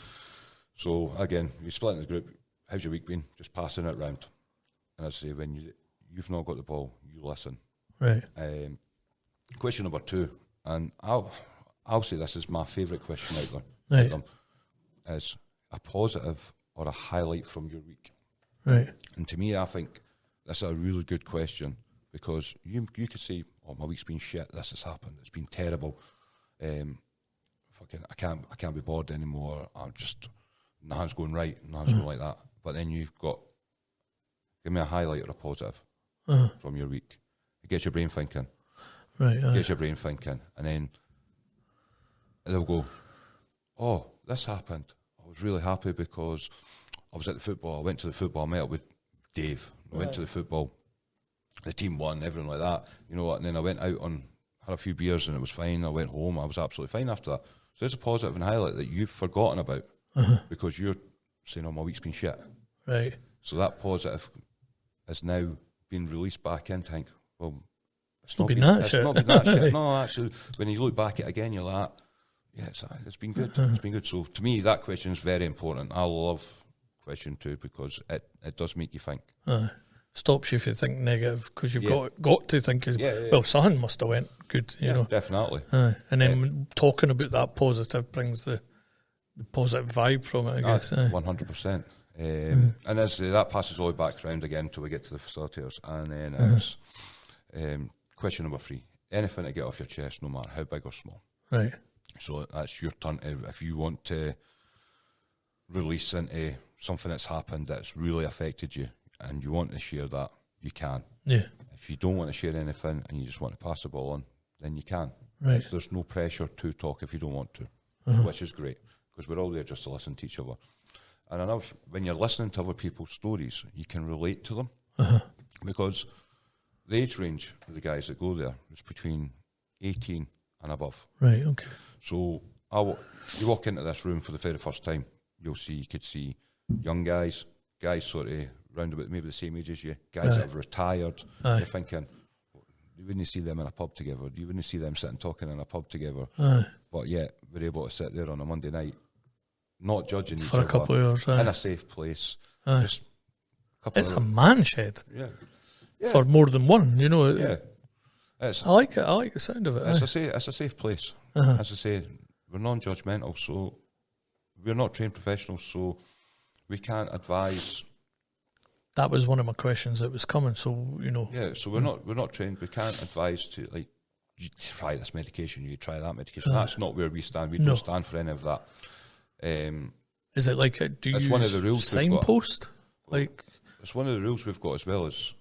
So again, we split in the group. How's your week been? Just passing it round. And I say, when you've not got the ball, you listen. Right. Question number 2, and I'll say this is my favourite question out there. Right. Is a positive or a highlight from your week. Right. And to me, I think that's a really good question, because you could say, "Oh, my week's been shit. This has happened. It's been terrible. I can't be bored anymore. I'm just nothing's going right. Nothing's going like that." But then you've got, give me a highlight or a positive from your week. It gets your brain thinking. Right. Gets your brain thinking, and then they'll go, "Oh, this happened. I was really happy because I was at the football. I went to the football. I met up with Dave. I went to the football. The team won, everything like that. You know what? And then I went out had a few beers and it was fine. I went home. I was absolutely fine after that. So there's a positive and highlight that you've forgotten about because you're saying, "Oh, my week's been shit." Right. So that positive is now being released back in. Think, well, it's not been that shit. It's not been that shit. No, actually, when you look back at it again, you're like, yeah, it's been good. It's been good. So to me, that question is very important. I love question 2 because it does make you think. Stops you if you think negative because you've got to think, well, something must have went good, you know. Definitely. And then talking about that positive brings the positive vibe from it, I guess. 100%. And as that passes all the way back around again until we get to the facilitators. And then it's question number 3. Anything to get off your chest, no matter how big or small. Right. So that's your turn if you want to release into something that's happened that's really affected you and you want to share that, you can. Yeah. If you don't want to share anything and you just want to pass the ball on, then you can. Right. There's no pressure to talk if you don't want to, which is great because we're all there just to listen to each other. And I know when you're listening to other people's stories, you can relate to them because the age range of the guys that go there is between 18 and above. Right, okay. So you walk into this room for the very first time, you could see young guys sort of round about maybe the same age as you, guys that have retired. You're thinking, you wouldn't see them in a pub together. You wouldn't see them sitting talking in a pub together. But yet, we're able to sit there on a Monday night, not judging each other. For a couple of hours. In a safe place. Just it's a man shed. Yeah. For more than one, you know. Yeah. I like it. I like the sound of it. It's a safe place. As I say, we're non-judgmental, so we're not trained professionals, so we can't advise. That was one of my questions that was coming. So you know. Yeah. So we're not trained. We can't advise to like you try this medication, you try that medication. That's not where we stand. We don't stand for any of that. Is it like do you one of the rules signpost? Like it's one of the rules we've got as well as.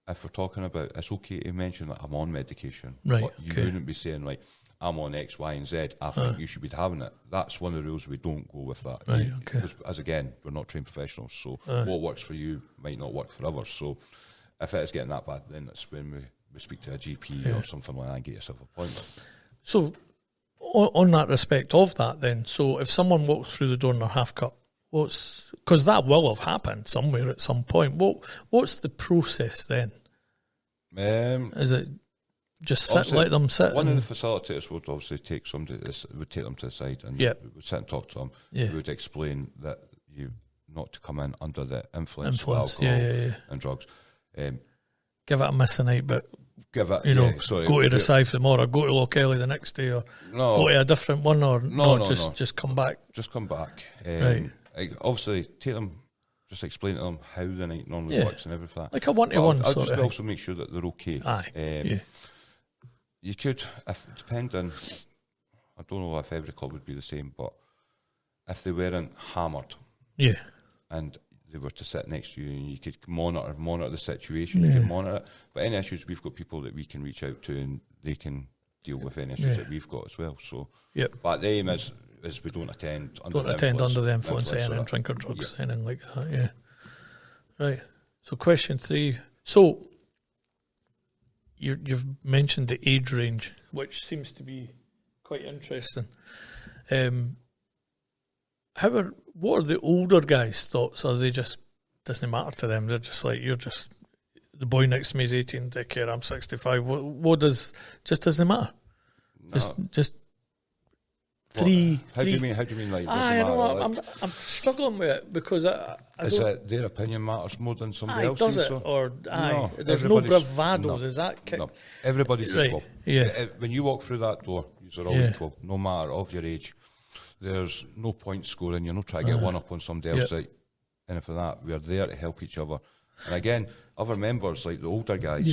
If we're talking about, it's okay to mention that I'm on medication. Right. But you wouldn't be saying like, I'm on X, Y, and Z. I think you should be having it. That's one of the rules we don't go with that. Right. Okay. As again, we're not trained professionals, so what works for you might not work for others. So if it is getting that bad, then it's when we speak to a GP or something like that and get yourself an appointment. So on that respect of that, then, so if someone walks through the door in their half cup, because that will have happened somewhere at some point. What's the process then? Is it just sit, let them sit? One of the facilitators would obviously take somebody, would take them to the side and would sit and talk to them. We would explain that you not to come in under the influence of alcohol and drugs. Give it a miss a night, but give it, go to the Scythe tomorrow, go to Lokelly the next day, or go to a different one, or just come back. Just come back. Right. Obviously, take them. Just explain to them how the night normally works and everything. Like a one-to-one I'll sort just of also make sure that they're okay. You could, depending, I don't know if every club would be the same, but if they weren't hammered, and they were to sit next to you and you could monitor the situation, you can monitor it. But any issues, we've got people that we can reach out to and they can deal with any issues that we've got as well. So, but the aim is we don't attend under the influence and drink or drugs, anything like that. Right. So question 3. So you've mentioned the age range, which seems to be quite interesting. What are the older guys' thoughts? Are they just doesn't matter to them? They're just like, you're just the boy next to me is 18. Take care. I'm 65. What doesn't matter? No. Just. Three. How do you mean? Like, I'm struggling with it because is it their opinion matters more than somebody else's? Does it? So? Or no, there's no bravado. Does that kick? No, everybody's equal. Yeah. When you walk through that door, you're all equal, no matter of your age. There's no point scoring. You're not trying to get one up on somebody else. Like anything like that. We're there to help each other. And again, other members like the older guys.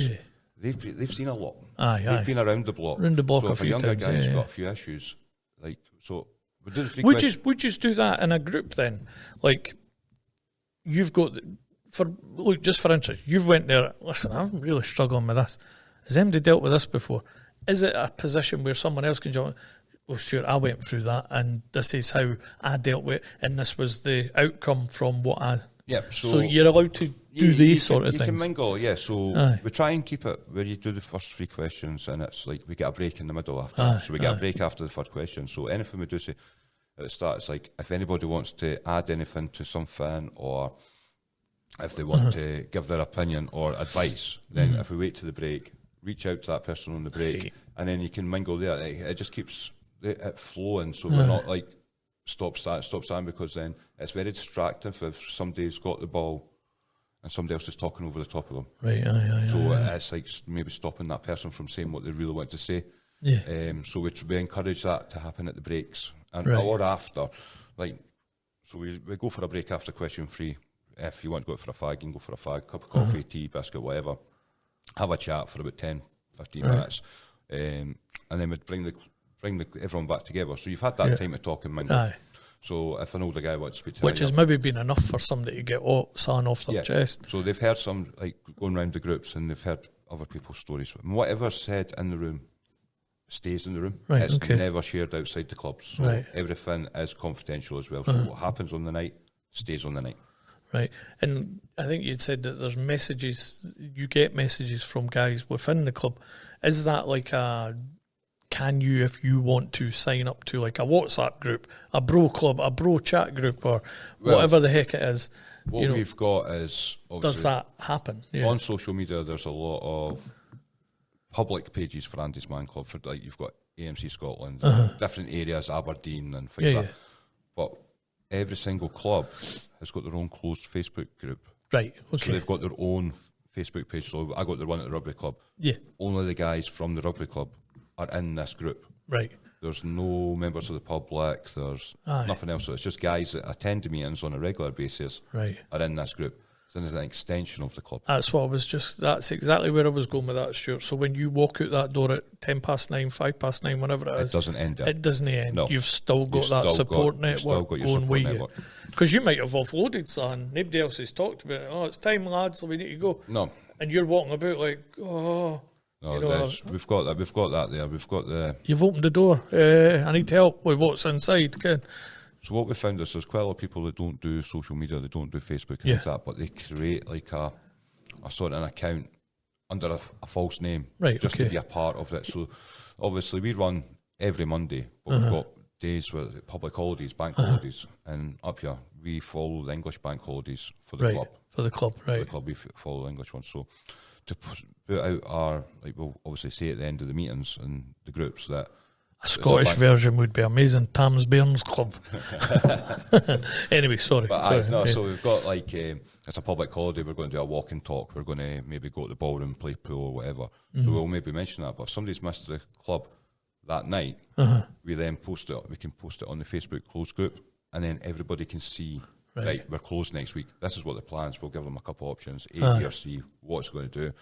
They've seen a lot. They've been around the block. So if a younger guy's got a few issues. Like so, we just do that in a group then. Like you've got just for instance, you've went there. Listen, I'm really struggling with this. Has anybody dealt with this before? Is it a position where someone else can join? well, Stuart, I went through that, and this is how I dealt with it, and this was the outcome from what I... Yeah, so you're allowed to do these sort of things. You can mingle, yeah. So we try and keep it where you do the first 3 questions, and it's like we get a break in the middle after. So we get a break after the third question. So anything we do say at the start, it's like if anybody wants to add anything to something, or if they want to give their opinion or advice, then if we wait to the break, reach out to that person on the break, and then you can mingle there. It just keeps it flowing, so we're not like stop starting, because then it's very distracting if somebody's got the ball and somebody else is talking over the top of them. Right, so it's like maybe stopping that person from saying what they really want to say. Yeah. So we encourage that to happen at the breaks and or after. Like, so we go for a break after question 3. If you want to go for a fag, you can go for a fag, cup of coffee, tea, biscuit, whatever. Have a chat for about 10, 15 minutes, and then we'd bring everyone back together. So you've had that time to talk and mingle. So if an older guy wants to speak to which has maybe been enough for somebody to get something off their chest. So they've heard some, like, going around the groups, and they've heard other people's stories. And whatever's said in the room stays in the room. Right, it's never shared outside the club. So everything is confidential as well. So what happens on the night stays on the night. Right. And I think you'd said that there's messages, you get messages from guys within the club. Is that like can you, if you want to, sign up to like a WhatsApp group, a bro club, a bro chat group, or whatever the heck it is? What we've got is... Does that happen? On social media, there's a lot of public pages for Andy's Man Club. For, like, you've got AMC Scotland, different areas, Aberdeen and things like that. But every single club has got their own closed Facebook group. Right, okay. So they've got their own Facebook page. So I got the one at the Rugby Club. Yeah. Only the guys from the Rugby Club are in this group. Right. There's no members of the public. There's nothing else. So it's just guys that attend the meetings on a regular basis are in this group. So it's an extension of the club. That's exactly where I was going with that, Stuart. So when you walk out that door at 9:10, 9:05, whenever it is, it doesn't end there. It doesn't end. No. You've still got that support network going with you. Because you might have offloaded something, nobody else has talked about it. Oh, it's time, lads, we need to go. No. And you're walking about like, oh... No, we've got that there. We've got the... You've opened the door. I need help with what's inside. Again. So what we found is there's quite a lot of people that don't do social media, they don't do Facebook and that, but they create like a sort of an account under a false name, just to be a part of it. So obviously we run every Monday, but we've got days with public holidays, bank holidays, and up here we follow the English bank holidays for the club. For the club, right. For the club, we follow the English ones. So to put out our, like we'll obviously say at the end of the meetings and the groups that a Scottish version would be amazing. Tam's Bairns Club. Anyway, sorry. So we've got like it's a public holiday. We're going to do a walk and talk. We're going to maybe go to the ballroom, play pool or whatever. So we'll maybe mention that. But if somebody's missed the club that night, we then post it. We can post it on the Facebook closed group, and then everybody can see. Right, we're closed next week. This is what the plans. We'll give them a couple of options, A, B, or C. What it's going to do,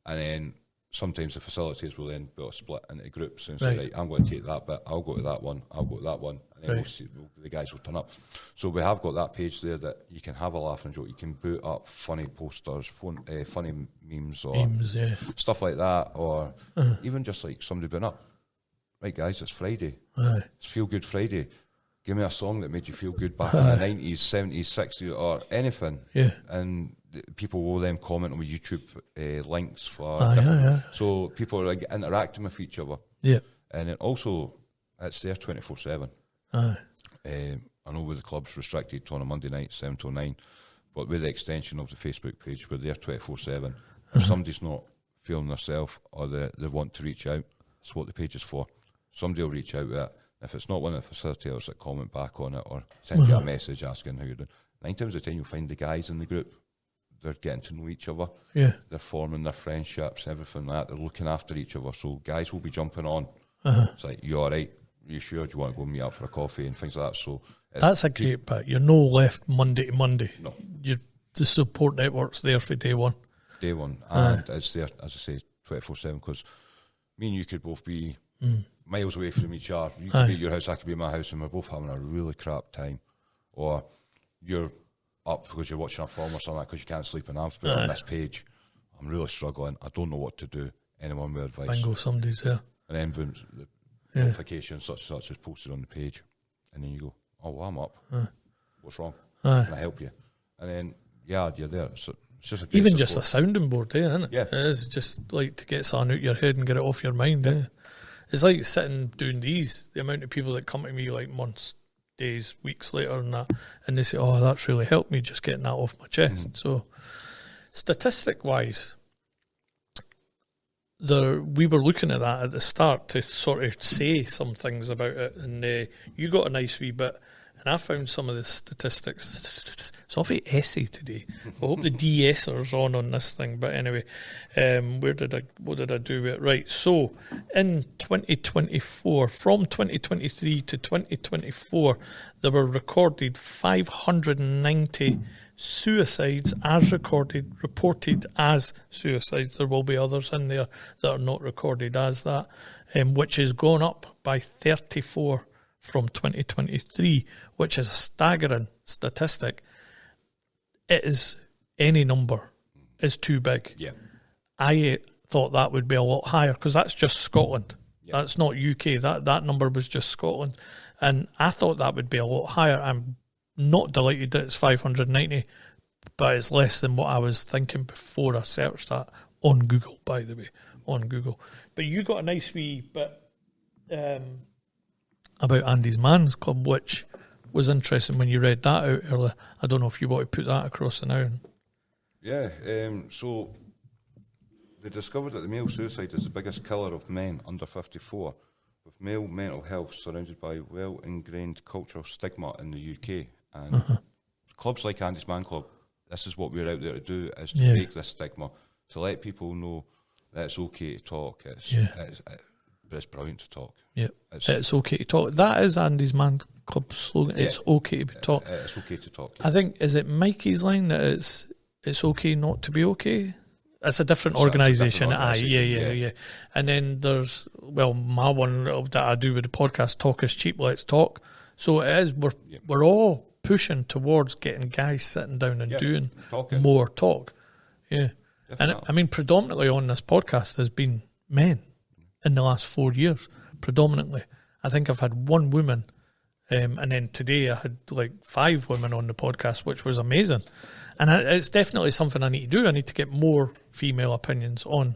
and then. Sometimes the facilities will then be split into groups and say, right, I'm going to take that bit, I'll go to that one, I'll go to that one, and then we'll see, the guys will turn up. So we have got that page there that you can have a laugh and joke, you can boot up funny posters, funny memes or stuff like that, or even just like somebody been up. Right guys, it's Friday. It's Feel Good Friday. Give me a song that made you feel good back in the 90s, 70s, 60s, or anything. And people will then comment on YouTube links for so people are like interacting with each other. And then also it's there 24/7. I know with the club's restricted to on a Monday night 7 till 9, but with the extension of the Facebook page, we're there 24/7. If somebody's not feeling themselves or they want to reach out, that's what the page is for. Somebody will reach out with it. If it's not one of the facilitators that comment back on it or send you a message asking how you're doing, 9 times out of 10 you'll find the guys in the group. They're getting to know each other. They're forming their friendships, everything like that. They're looking after each other. So guys will be jumping on. It's like, you all right? Are you sure? Do you want to go meet up for a coffee and things like that? So that's a great bit. You're no left Monday to Monday. No. The support network's there for day one. Day one. And it's there, as I say, 24/7, because me and you could both be miles away from each other. You could be at your house, I could be at my house, and we're both having a really crap time. Or you're up because you're watching a film or something because you can't sleep, and I've been on this page. I'm really struggling. I don't know what to do. Anyone with advice? Bingo, somebody's there. And then notification such and such is posted on the page, and then you go, oh, well, I'm up. What's wrong? Aye. Can I help you? And then, yeah, you're there. So it's just a great Even support. just a sounding board, isn't it? Yeah. It is just like to get something out your head and get it off your mind. Yeah. It's like sitting doing these. The amount of people that come to me like months, days, weeks later and that, and they say, oh, that's really helped me just getting that off my chest. So statistic-wise, we were looking at that at the start to sort of say some things about it, and you got a nice wee bit, and I found some of the statistics. It's awfully essay today. I hope the DSer's on this thing, but anyway, what did I do with it? Right, so in 2024, from 2023 to 2024, there were recorded 590 suicides as reported as suicides. There will be others in there that are not recorded as that, which has gone up by 34 from 2023, which is a staggering statistic. It is, any number is too big. Yeah. I thought that would be a lot higher because that's just Scotland. Yeah. That's not UK. That number was just Scotland. And I thought that would be a lot higher. I'm not delighted that it's 590, but it's less than what I was thinking before I searched that on Google, by the way, on Google. But you got a nice wee bit about Andy's Man's Club, which was interesting when you read that out earlier. I don't know if you want to put that across the now. Yeah, so they discovered that the male suicide is the biggest killer of men under 54, with male mental health surrounded by well-ingrained cultural stigma in the UK. And clubs like Andy's Man Club, this is what we're out there to do, is to break this stigma, to let people know that it's okay to talk. It's brilliant to talk. Yeah, it's okay to talk. That is Andy's Man Club slogan. Yeah. It's okay to talk. It's okay to talk. Yeah. I think, is it Mikey's line that it's okay not to be okay? It's a different organisation. Yeah. And then there's, my one that I do with the podcast, Talk is Cheap, Let's Talk. So it is, we're all pushing towards getting guys sitting down and doing more talk. Yeah. Definitely. And I mean, predominantly on this podcast has been men in the last 4 years, predominantly. I think I've had one woman, and then today I had like 5 women on the podcast, which was amazing. And it's definitely something I need to do. I need to get more female opinions on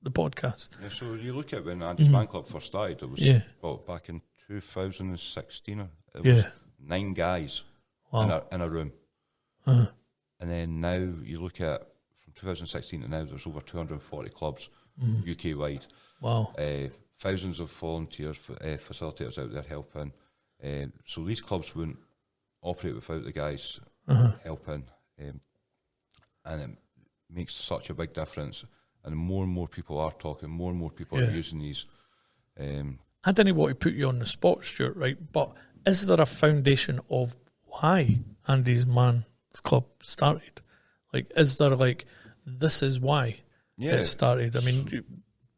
the podcast. Yeah, so you look at when Andy's Man Club first started, it was back in 2016, it was 9 guys in a room. And then now you look at, from 2016 to now, there's over 240 clubs UK-wide. Wow. Thousands of volunteers, facilitators out there helping. So these clubs wouldn't operate without the guys helping. And it makes such a big difference. And more and more people are talking, more and more people are using these. I didn't want to put you on the spot, Stuart, right? But is there a foundation of why Andy's Man Club started? Like, is there this is why it started? I mean,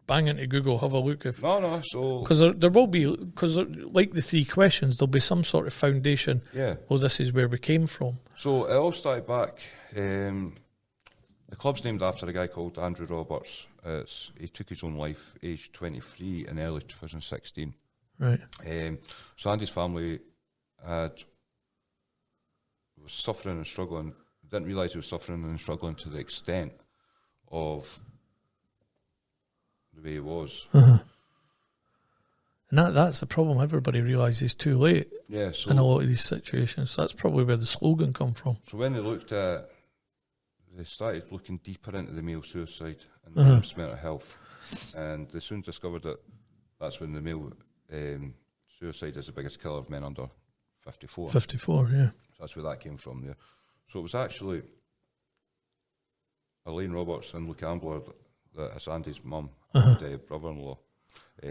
bang into Google, have a look. Because there will be, because like the 3 questions, there'll be some sort of foundation. Yeah. Well, this is where we came from. So it all started back, the club's named after a guy called Andrew Roberts. He took his own life, aged 23, in early 2016. Right. So Andy's family was suffering and struggling, didn't realise he was suffering and struggling to the extent of the way he was. And that's the problem. Everybody realises too late in a lot of these situations. That's probably where the slogan come from. So when they started looking deeper into the male suicide and the mental health, and they soon discovered that that's when the male suicide is the biggest killer of men under 54. 54, yeah. So that's where that came from there. So it was actually Elaine Roberts and Luke Ambler, that's Andy's mum and brother-in-law,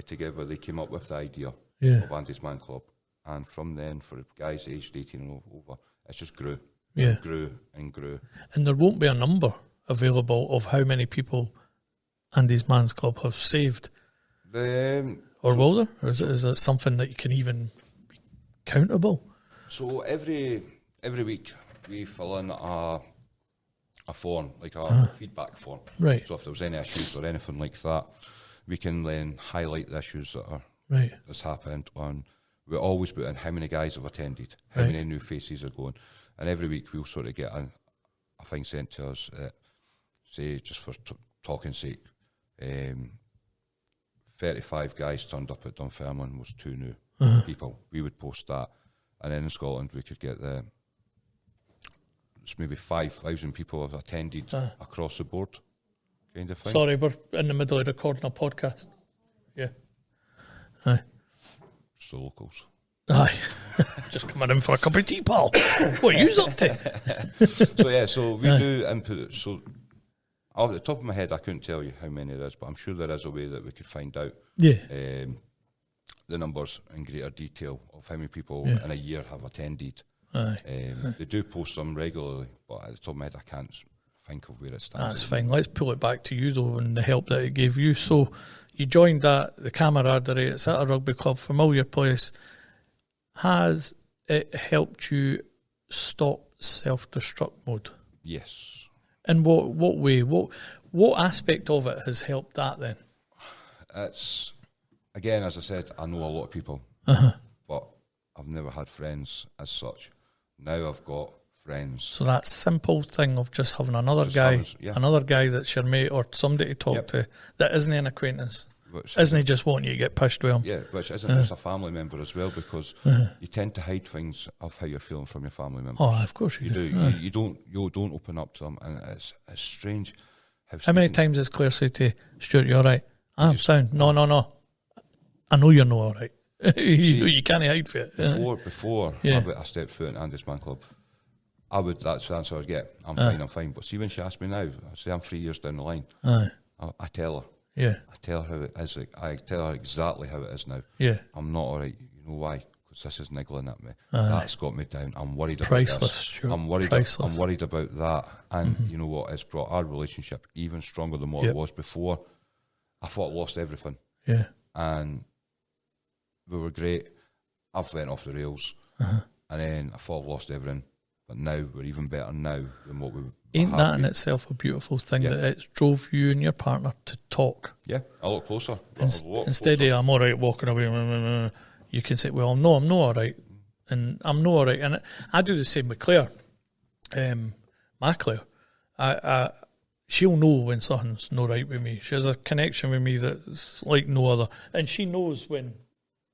together they came up with the idea of Andy's Man Club. And from then, for guys aged 18 and over, it just grew. Yeah. Grew and grew. And there won't be a number available of how many people Andy's Man's Club have saved. Or will there? Or is it something that you can even be countable? So every week we fill in a form, like a feedback form. Right. So if there was any issues or anything like that, we can then highlight the issues that are that's happened on. We always put in how many guys have attended, how many new faces are going, and every week we'll sort of get a thing sent to us. Say just for talking sake, 35 guys turned up at Dunfermline was 2 new people. We would post that, and then in Scotland we could get it's maybe 5,000 people have attended across the board, kind of thing. Sorry, we're in the middle of recording a podcast. Yeah. Aye. It's the locals. Aye. Just coming in for a cup of tea, pal. What are you up to? So we do input it. So off the top of my head, I couldn't tell you how many there is, but I'm sure there is a way that we could find out the numbers in greater detail of how many people in a year have attended. They do post them regularly, but at the top of my head, I can't think of where it stands. That's fine. Let's pull it back to you, though, and the help that it gave you. So you joined the camaraderie. It's at a rugby club, familiar place. Has it helped you stop self-destruct mode? Yes. In what way? What aspect of it has helped that then? It's, again, as I said, I know a lot of people, but I've never had friends as such. Now I've got friends. So that simple thing of just having another guy that's your mate or somebody to talk to that isn't an acquaintance, isn't he just wanting you to get pushed with him? Yeah, which isn't just a family member as well, because you tend to hide things of how you're feeling from your family members. Oh, of course you do. You don't open up to them, and it's strange. How many times has Claire said to Stuart, "You all right?" I'm sound. No. I know you're not all right. You can't hide for it. Before I stepped foot in Andy's Man Club, that's the answer I'd get. I'm fine. But see, when she asked me now, I say I'm 3 years down the line. I tell her. Yeah. I tell her how it is. I tell her exactly how it is now. Yeah. I'm not all right. You know why? Because this is niggling at me. That's got me down. I'm worried about Priceless, this. Stuart. I'm worried about that. And you know what? It's brought our relationship even stronger than what it was before. I thought I lost everything. Yeah. And we were great. I've went off the rails. And then I thought I've lost everything. But now we're even better now than what we were. Ain't that in itself a beautiful thing that it drove you and your partner to talk? Yeah, a lot closer. Instead of I'm all right walking away, you can say, well, no, I'm not all right. And I'm not all right. And I do the same with Claire. My Claire. She'll know when something's not right with me. She has a connection with me that's like no other. And she knows when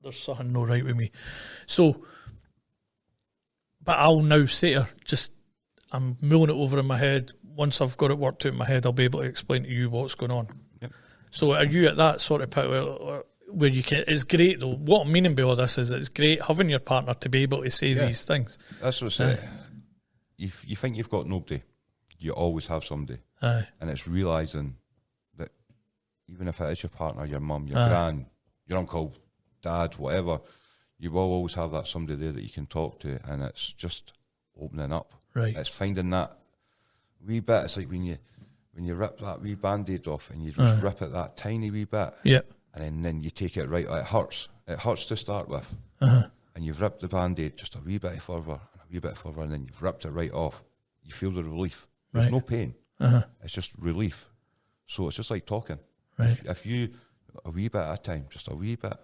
there's something not right with me. So, but I'll now say to her, I'm mulling it over in my head. Once I've got it worked out in my head, I'll be able to explain to you what's going on. Yep. So are you at that sort of part where you can? It's great though. What I'm meaning by all this is it's great having your partner to be able to say these things. That's what I say. If you think you've got nobody, you always have somebody. Aye. And it's realising that even if it is your partner, your mum, your gran, your uncle, dad, whatever, you will always have that somebody there that you can talk to, and it's just opening up. Right. It's finding that wee bit. It's like when you rip that wee band-aid off and you just rip it that tiny wee bit. Yeah. And then you take it right. It hurts. It hurts to start with. And you've ripped the band-aid just a wee bit further, and then you've ripped it right off. You feel the relief. There's no pain. It's just relief. So it's just like talking. Right. If you, a wee bit at a time, just a wee bit,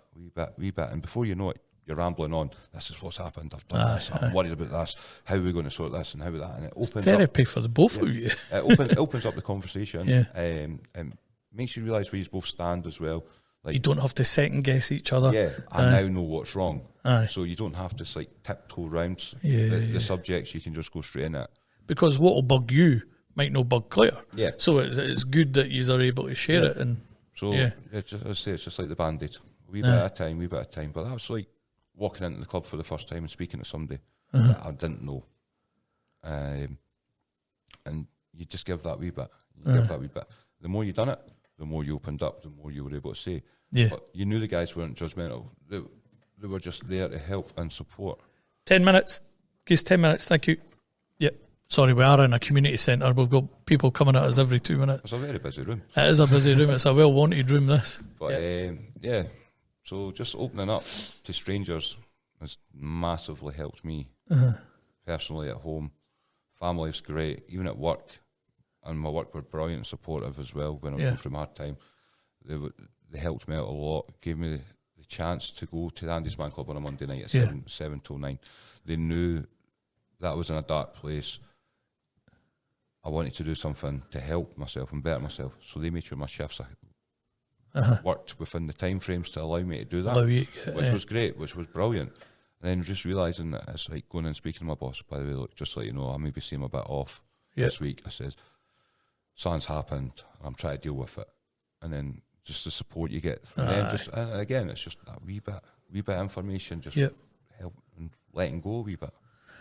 and before you know it, you're rambling on. This is what's happened. I've done this. I'm worried about this. How are we going to sort this and how that? And it opens therapy up, for the both of you. It opens up the conversation. And makes you realise where you both stand as well. Like, you don't have to second guess each other. Yeah, I now know what's wrong. So you don't have to like tiptoe round the subjects. You can just go straight in it. Because what will bug you might not bug Claire. Yeah. So it's good that you are able to share it. And so it's just like the Band-Aid. Wee bit at a time. But that was like walking into the club for the first time and speaking to somebody that I didn't know. And you just give that wee bit. The more you done it, the more you opened up, the more you were able to say. Yeah. But you knew the guys weren't judgmental. They were just there to help and support. 10 minutes. Gives 10 minutes, thank you. Yep. Sorry, we are in a community centre. We've got people coming at us every 2 minutes. It's a very busy room. It is a busy room. It's a well-wanted room, this. But, so just opening up to strangers has massively helped me. Personally at home. Family's great. Even at work. And my work were brilliant and supportive as well when I was going through my hard time. They helped me out a lot, gave me the chance to go to the Andy's Man Club on a Monday night at 7 till 9. They knew that I was in a dark place. I wanted to do something to help myself and better myself, so they made sure my shifts worked within the time frames to allow me to do that, which was great, which was brilliant. And then just realising that it's like going and speaking to my boss, by the way, look, just like, you know, I maybe seem a bit off this week. I says, something's happened, I'm trying to deal with it. And then just the support you get from them, just, and again, it's just that wee bit of information, just help and letting go a wee bit.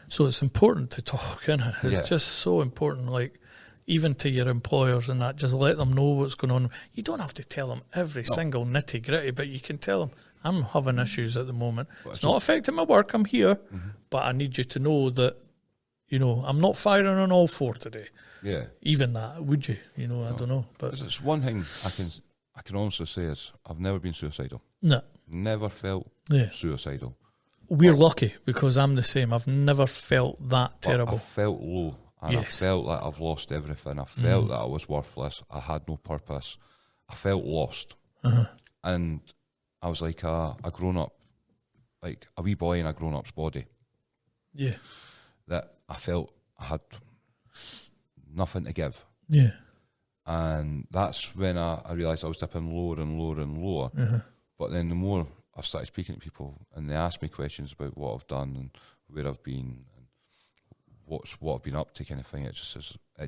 So it's important to talk, isn't it? It's just so important, like, even to your employers and that, just let them know what's going on. You don't have to tell them every single nitty-gritty, but you can tell them, I'm having issues at the moment. It's not affecting my work, I'm here, but I need you to know that, you know, I'm not firing on all four today. Yeah. Even that, would you? You know, I don't know. But it's one thing I can honestly say is I've never been suicidal. No. Never felt suicidal. We're lucky because I'm the same. I've never felt that terrible. I felt low. And I felt like I've lost everything. I felt that I was worthless. I had no purpose. I felt lost. And I was like a grown-up, like a wee boy in a grown-up's body. Yeah. That I felt I had nothing to give. Yeah. And that's when I realised I was dipping lower and lower and lower. But then the more I started speaking to people and they asked me questions about what I've done and where I've been, what I've been up to, kind of thing. It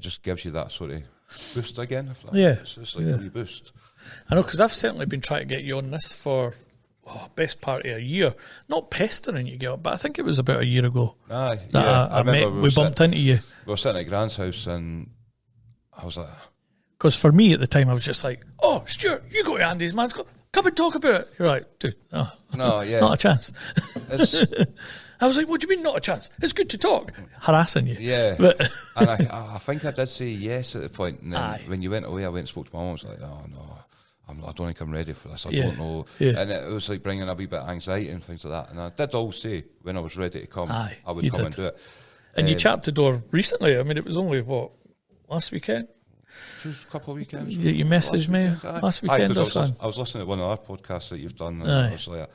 just gives you that sort of boost again. It's just like a wee boost. I know, because I've certainly been trying to get you on this for best part of a year. Not pestering you, Gil, but I think it was about a year ago. I met, we bumped into you. We were sitting at Grant's house and I was like... Because for me at the time, I was just like, oh, Stuart, you go to Andy's Man Club. Come and talk about it. You're like, dude, not a chance. I was like, what do you mean not a chance? It's good to talk. Harassing you. Yeah. But and I think I did say yes at the point. And then when you went away, I went and spoke to my mum. I was like, oh, no, I don't think I'm ready for this. I don't know. Yeah. And it was like bringing a wee bit of anxiety and things like that. And I did always say when I was ready to come, I would come and do it. And you chapped the door recently. I mean, it was only, last weekend? Just a couple of weekends. You messaged me last weekend or something? I was listening to one of our podcasts that you've done. And I was like,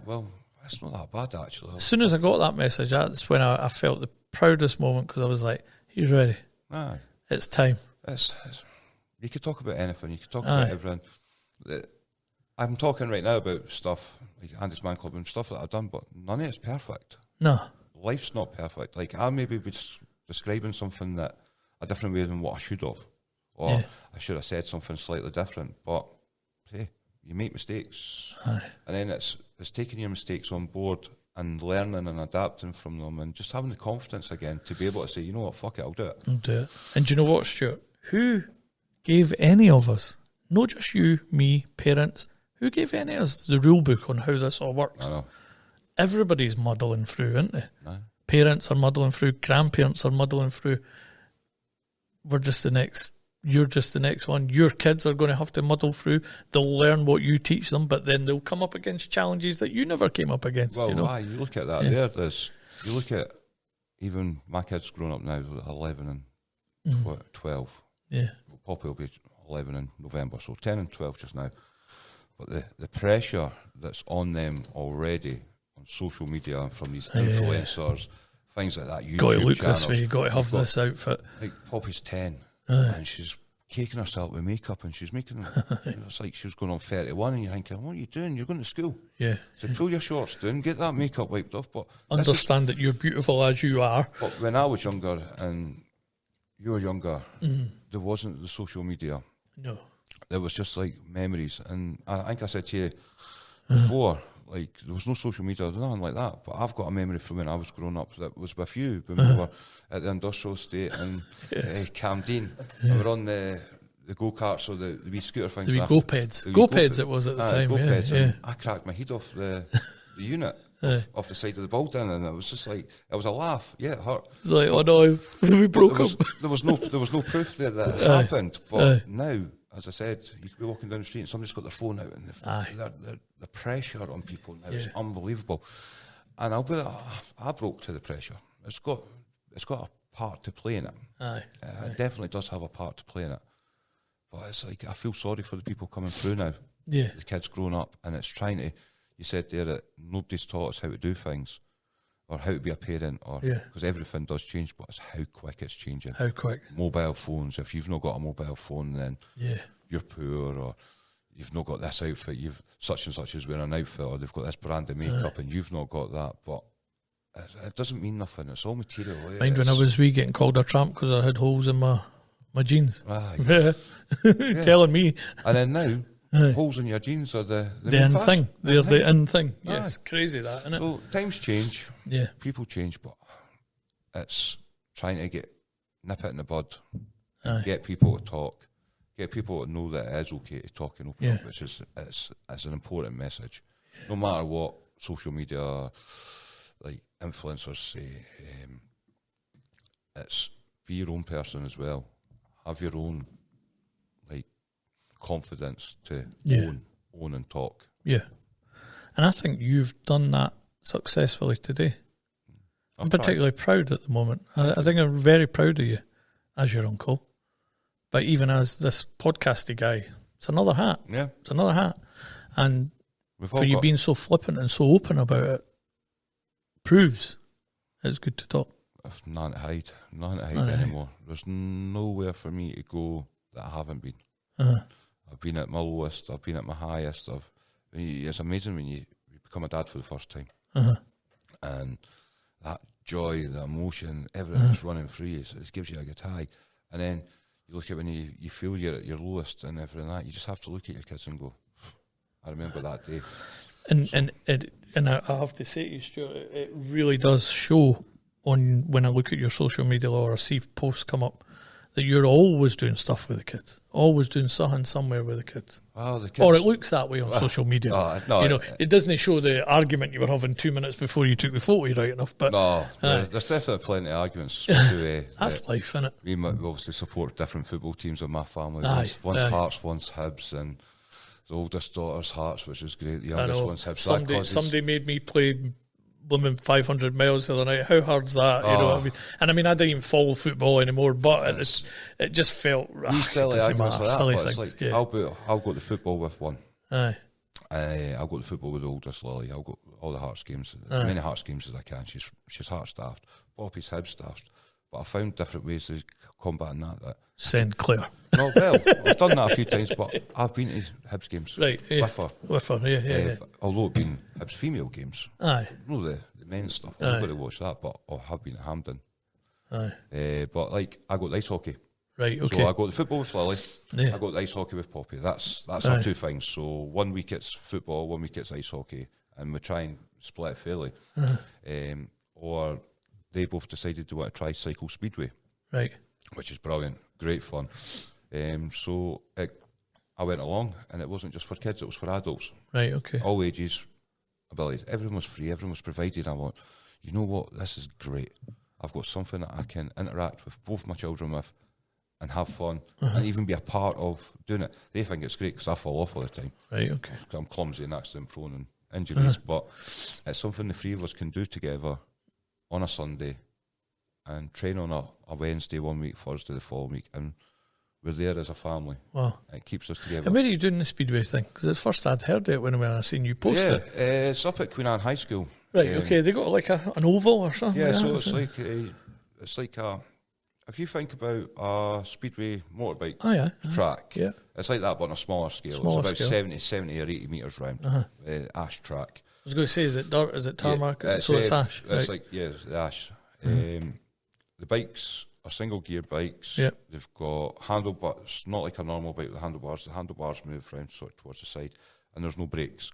well, it's not that bad, actually. As soon as I got that message, that's when I felt the proudest moment, because I was like, he's ready. It's time. You could talk about anything. You could talk about everything. I'm talking right now about stuff like Andy's Man Club and stuff that I've done, but none of it's perfect. No. Life's not perfect. Like, I maybe be describing something that a different way than what I should have. Or I should have said something slightly different. But, hey, you make mistakes. And then it's taking your mistakes on board and learning and adapting from them and just having the confidence again to be able to say, you know what, fuck it, I'll do it. I'll do it. And do you know what, Stuart? Who gave any of us, not just you, me, parents, who gave any of us the rule book on how this all works? I know. Everybody's muddling through, isn't they? No. Parents are muddling through, grandparents are muddling through. We're just the next... You're just the next one. Your kids are going to have to muddle through. They'll learn what you teach them, but then they'll come up against challenges that you never came up against. Well, you know? You look at that you look at even my kids growing up now, 11 and 12. Yeah. Poppy will be 11 in November, so 10 and 12 just now. But the pressure that's on them already on social media and from these influencers, things like that, YouTube got to look channels, this way, you've got to have this outfit. Like Poppy's 10. And she's caking herself with makeup and she's making it's like she was going on 31 and you're thinking, what are you doing? You're going to school. Yeah. So pull your shorts down, get that makeup wiped off. But understand that you're beautiful as you are. But when I was younger and you were younger, there wasn't the social media. No. There was just like memories. And I think I said to you before, like there was no social media, nothing like that. But I've got a memory from when I was growing up that was with you when we were at the industrial estate in Camden. We were on the go-karts or the wee scooter things. The wee go-peds. Go-peds it was at the time, yeah. I cracked my head off the unit off the side of the building, and it was just like, it was a laugh. Yeah, it hurt. It was like, oh no, we broke up. There was no proof there that it happened. But now, as I said, you could be walking down the street and somebody's got their phone out, and the pressure on people now is unbelievable. And I broke to the pressure. It's got a part to play in it. It definitely does have a part to play in it. But it's like, I feel sorry for the people coming through now. Yeah. The kids growing up, and it's trying to you said there that nobody's taught us how to do things or how to be a parent, or because everything does change, but it's how quick it's changing. How quick? Mobile phones. If you've not got a mobile phone, then you're poor, or you've not got this outfit. You've such and such is wearing an outfit, or they've got this brand of makeup, and you've not got that. But it doesn't mean nothing. It's all material. Mind when I was wee getting called a tramp because I had holes in my jeans. Telling me. And then now, holes in your jeans are the in thing. They're the in thing. Yeah, it's crazy that, isn't it? So times change. Yeah. People change, but it's trying to nip it in the bud, get people to talk, get people to know that it is okay to talk and open up, which is it's an important message. No matter what social media, like influencers say, it's be your own person as well. Have your own confidence to own and talk. Yeah. And I think you've done that successfully today. I'm particularly proud at the moment. I think I'm very proud of you as your uncle, but even as this podcasty guy. It's another hat. Yeah. It's another hat. And for you being so flippant and so open about it proves it's good to talk. I've nothing to hide anymore. There's nowhere for me to go that I haven't been. I've been at my lowest, I've been at my highest. It's amazing when you become a dad for the first time. And that joy, the emotion, everything that's running through you, so it gives you a good high. And then you look at when you feel you're at your lowest and everything like that, you just have to look at your kids and go, I remember that day. And I have to say to you, Stuart, it really does show when I look at your social media or I see posts come up that you're always doing stuff with the kids, always doing something somewhere with the kids. Oh, the kids. Or it looks that way on social media. It doesn't show the argument you were having 2 minutes before you took the photo, right enough. But there's definitely plenty of arguments. That's life, isn't it? We obviously support different football teams in my family. One's Hearts, one's Hibs, and the oldest daughter's Hearts, which is great. The youngest one's Hibs. Somebody made me play blooming 500 miles the other night. How hard's that? You know what I mean? And I mean, I don't even follow football anymore, but it just felt silly arguments like that. Silly things. It's like, I'll go to football with one. I'll go to football with the oldest Lily. I'll go all the Hearts games, as many Hearts games as I can. She's Hearts staffed. Poppy's Hibs staffed. But I found different ways of combating that. Send Claire. No, well, I've done that a few times, but I've been to Hibs games with her, yeah. Although it's been Hibs female games. Aye. No, the men's stuff. I'm not going to watch that, but I have been at Hampden. Aye. But like, I got ice hockey. Right, okay. So I got the football with Lily. Yeah. I got the ice hockey with Poppy. That's our two things. So 1 week it's football, 1 week it's ice hockey, and we try and split it fairly. Or they both decided to want to try cycle speedway, right? Which is brilliant, great fun. So I went along, and it wasn't just for kids; it was for adults, right? Okay, all ages, abilities. Everyone was free, everyone was provided. I went, you know what? This is great. I've got something that I can interact with both my children with, and have fun, and even be a part of doing it. They think it's great because I fall off all the time, right? Okay, I'm clumsy and accident prone and injuries, but it's something the three of us can do together on a Sunday and train on a Wednesday 1 week, Thursday the following week, and we're there as a family. Wow. It keeps us together. And where are you doing the speedway thing? Because at first I'd heard it when I seen you post it. It's up at Queen Anne High School. Right, okay. They got like an oval or something? Yeah, like so it's like if you think about a speedway motorbike track, it's like that but on a smaller scale. It's about 70 or 80 metres round, ash track. I was going to say, is it dirt? Is it tarmac? So it's ash. It's like, it's the ash. The bikes are single gear bikes. Yep. They've got handlebars, not like a normal bike with handlebars. The handlebars move around sort of towards the side, and there's no brakes,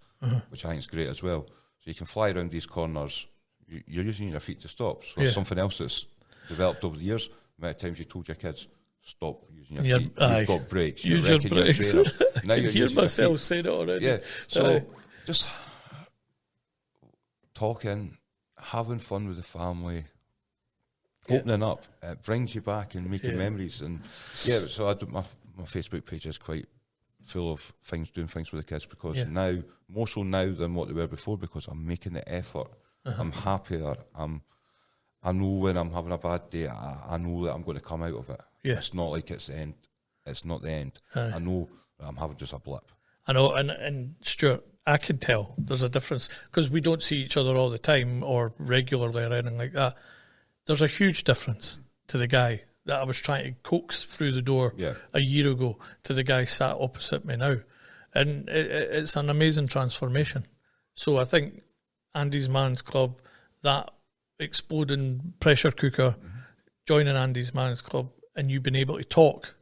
which I think is great as well. So you can fly around these corners. You're using your feet to stop. So it's something else that's developed over the years. Many times you told your kids, stop using your feet. You've got brakes. Use your brakes. Now you're hear myself saying it already. Yeah. So just talking, having fun with the family, opening up, it brings you back and making memories. And so I do, my Facebook page is quite full of doing things with the kids, because now, more so now than what they were before, because I'm making the effort. I'm happier. I know when I'm having a bad day, I know that I'm going to come out of it. Yeah. It's not like it's the end. It's not the end. I know that I'm having just a blip. I know, and Stuart, I can tell there's a difference because we don't see each other all the time or regularly or anything like that. There's a huge difference to the guy that I was trying to coax through the door a year ago to the guy sat opposite me now. And it's an amazing transformation. So I think Andy's Man's Club, that exploding pressure cooker, joining Andy's Man's Club, and you being able to talk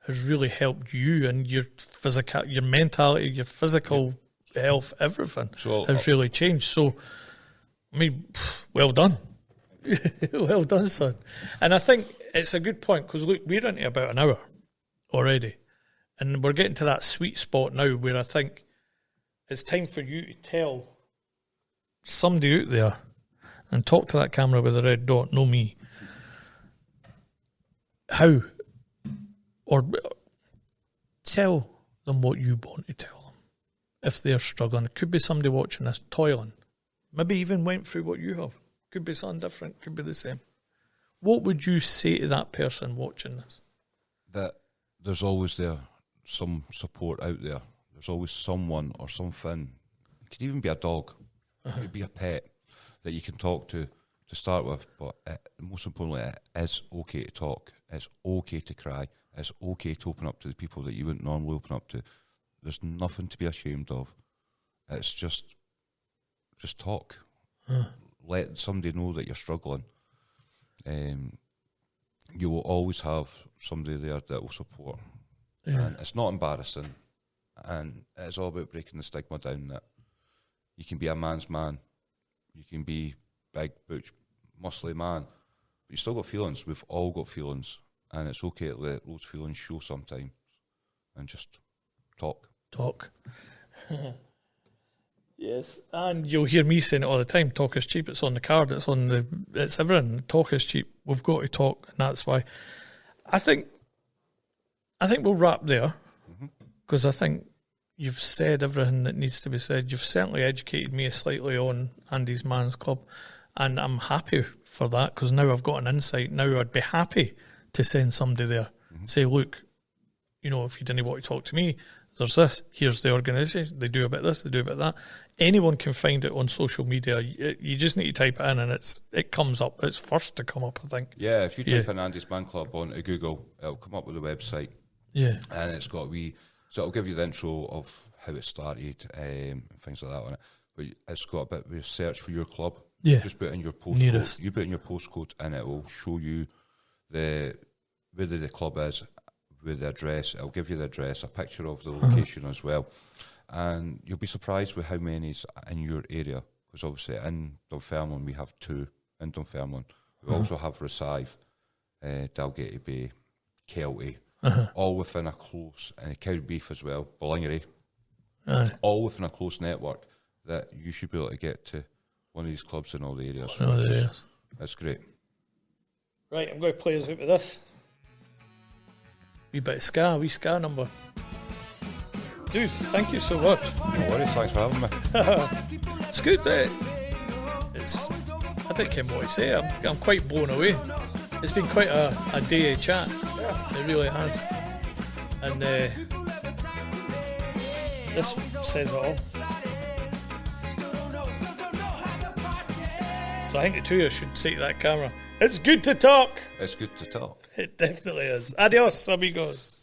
has really helped you and your physical, your mentality, your physical health, everything has really changed. So, I mean, well done. Well done, son. And I think it's a good point because, look, we're into about an hour already. And we're getting to that sweet spot now where I think it's time for you to tell somebody out there and talk to that camera with the red dot, no me, how, or tell them what you want to tell them if they're struggling. It could be somebody watching this toiling, maybe even went through what you have. Could be something different, could be the same. What would you say to that person watching this? That there's always some support out there. There's always someone or something. It could even be a dog. It could be a pet that you can talk to start with. But most importantly, it is okay to talk. It's okay to cry. It's okay to open up to the people that you wouldn't normally open up to. There's nothing to be ashamed of. It's just talk. Let somebody know that you're struggling. You will always have somebody there that will support. Yeah. And it's not embarrassing. And it's all about breaking the stigma down that you can be a man's man. You can be big, butch, muscly man. But you still got feelings. We've all got feelings. And it's okay to let those feelings show sometimes. And just talk. Talk. Yes, and you'll hear me saying it all the time, talk is cheap, it's on the card, it's everything, talk is cheap, we've got to talk, and that's why I think we'll wrap there, because I think you've said everything that needs to be said. You've certainly educated me slightly on Andy's Man's Club, and I'm happy for that, because now I've got an insight. Now I'd be happy to send somebody there, say, look, you know, if you didn't want to talk to me, there's this, here's the organisation, they do a bit of this, they do a bit of that. Anyone can find it on social media. You just need to type it in and it comes up. It's first to come up, I think. Yeah, if you type in Andy's Man Club onto Google, it'll come up with the website. Yeah. And it's got so it'll give you the intro of how it started, and things like that on it. But it's got a bit of research for your club. Yeah. Just put in your postcode. You put in your postcode and it will show you where the club is, with the address. It'll give you the address, a picture of the location as well, and you'll be surprised with how many's in your area, because obviously in Dunfermline we have 2 in Dunfermline. We also have Rosyth, Dalgety Bay, Kelty, all within a close, and Cowbeef as well, Ballingery, all within a close network that you should be able to get to one of these clubs in all the areas. That's great. Right, I'm going to play us out with this. Wee bit of ska, wee ska number. Dude, thank you so much. No worries, thanks for having me. It's good. I don't know what to say. I'm quite blown away. It's been quite a day of chat. It really has. And this says it all. So I think the two of us should say to that camera, it's good to talk. It's good to talk. It definitely is. Adios, amigos.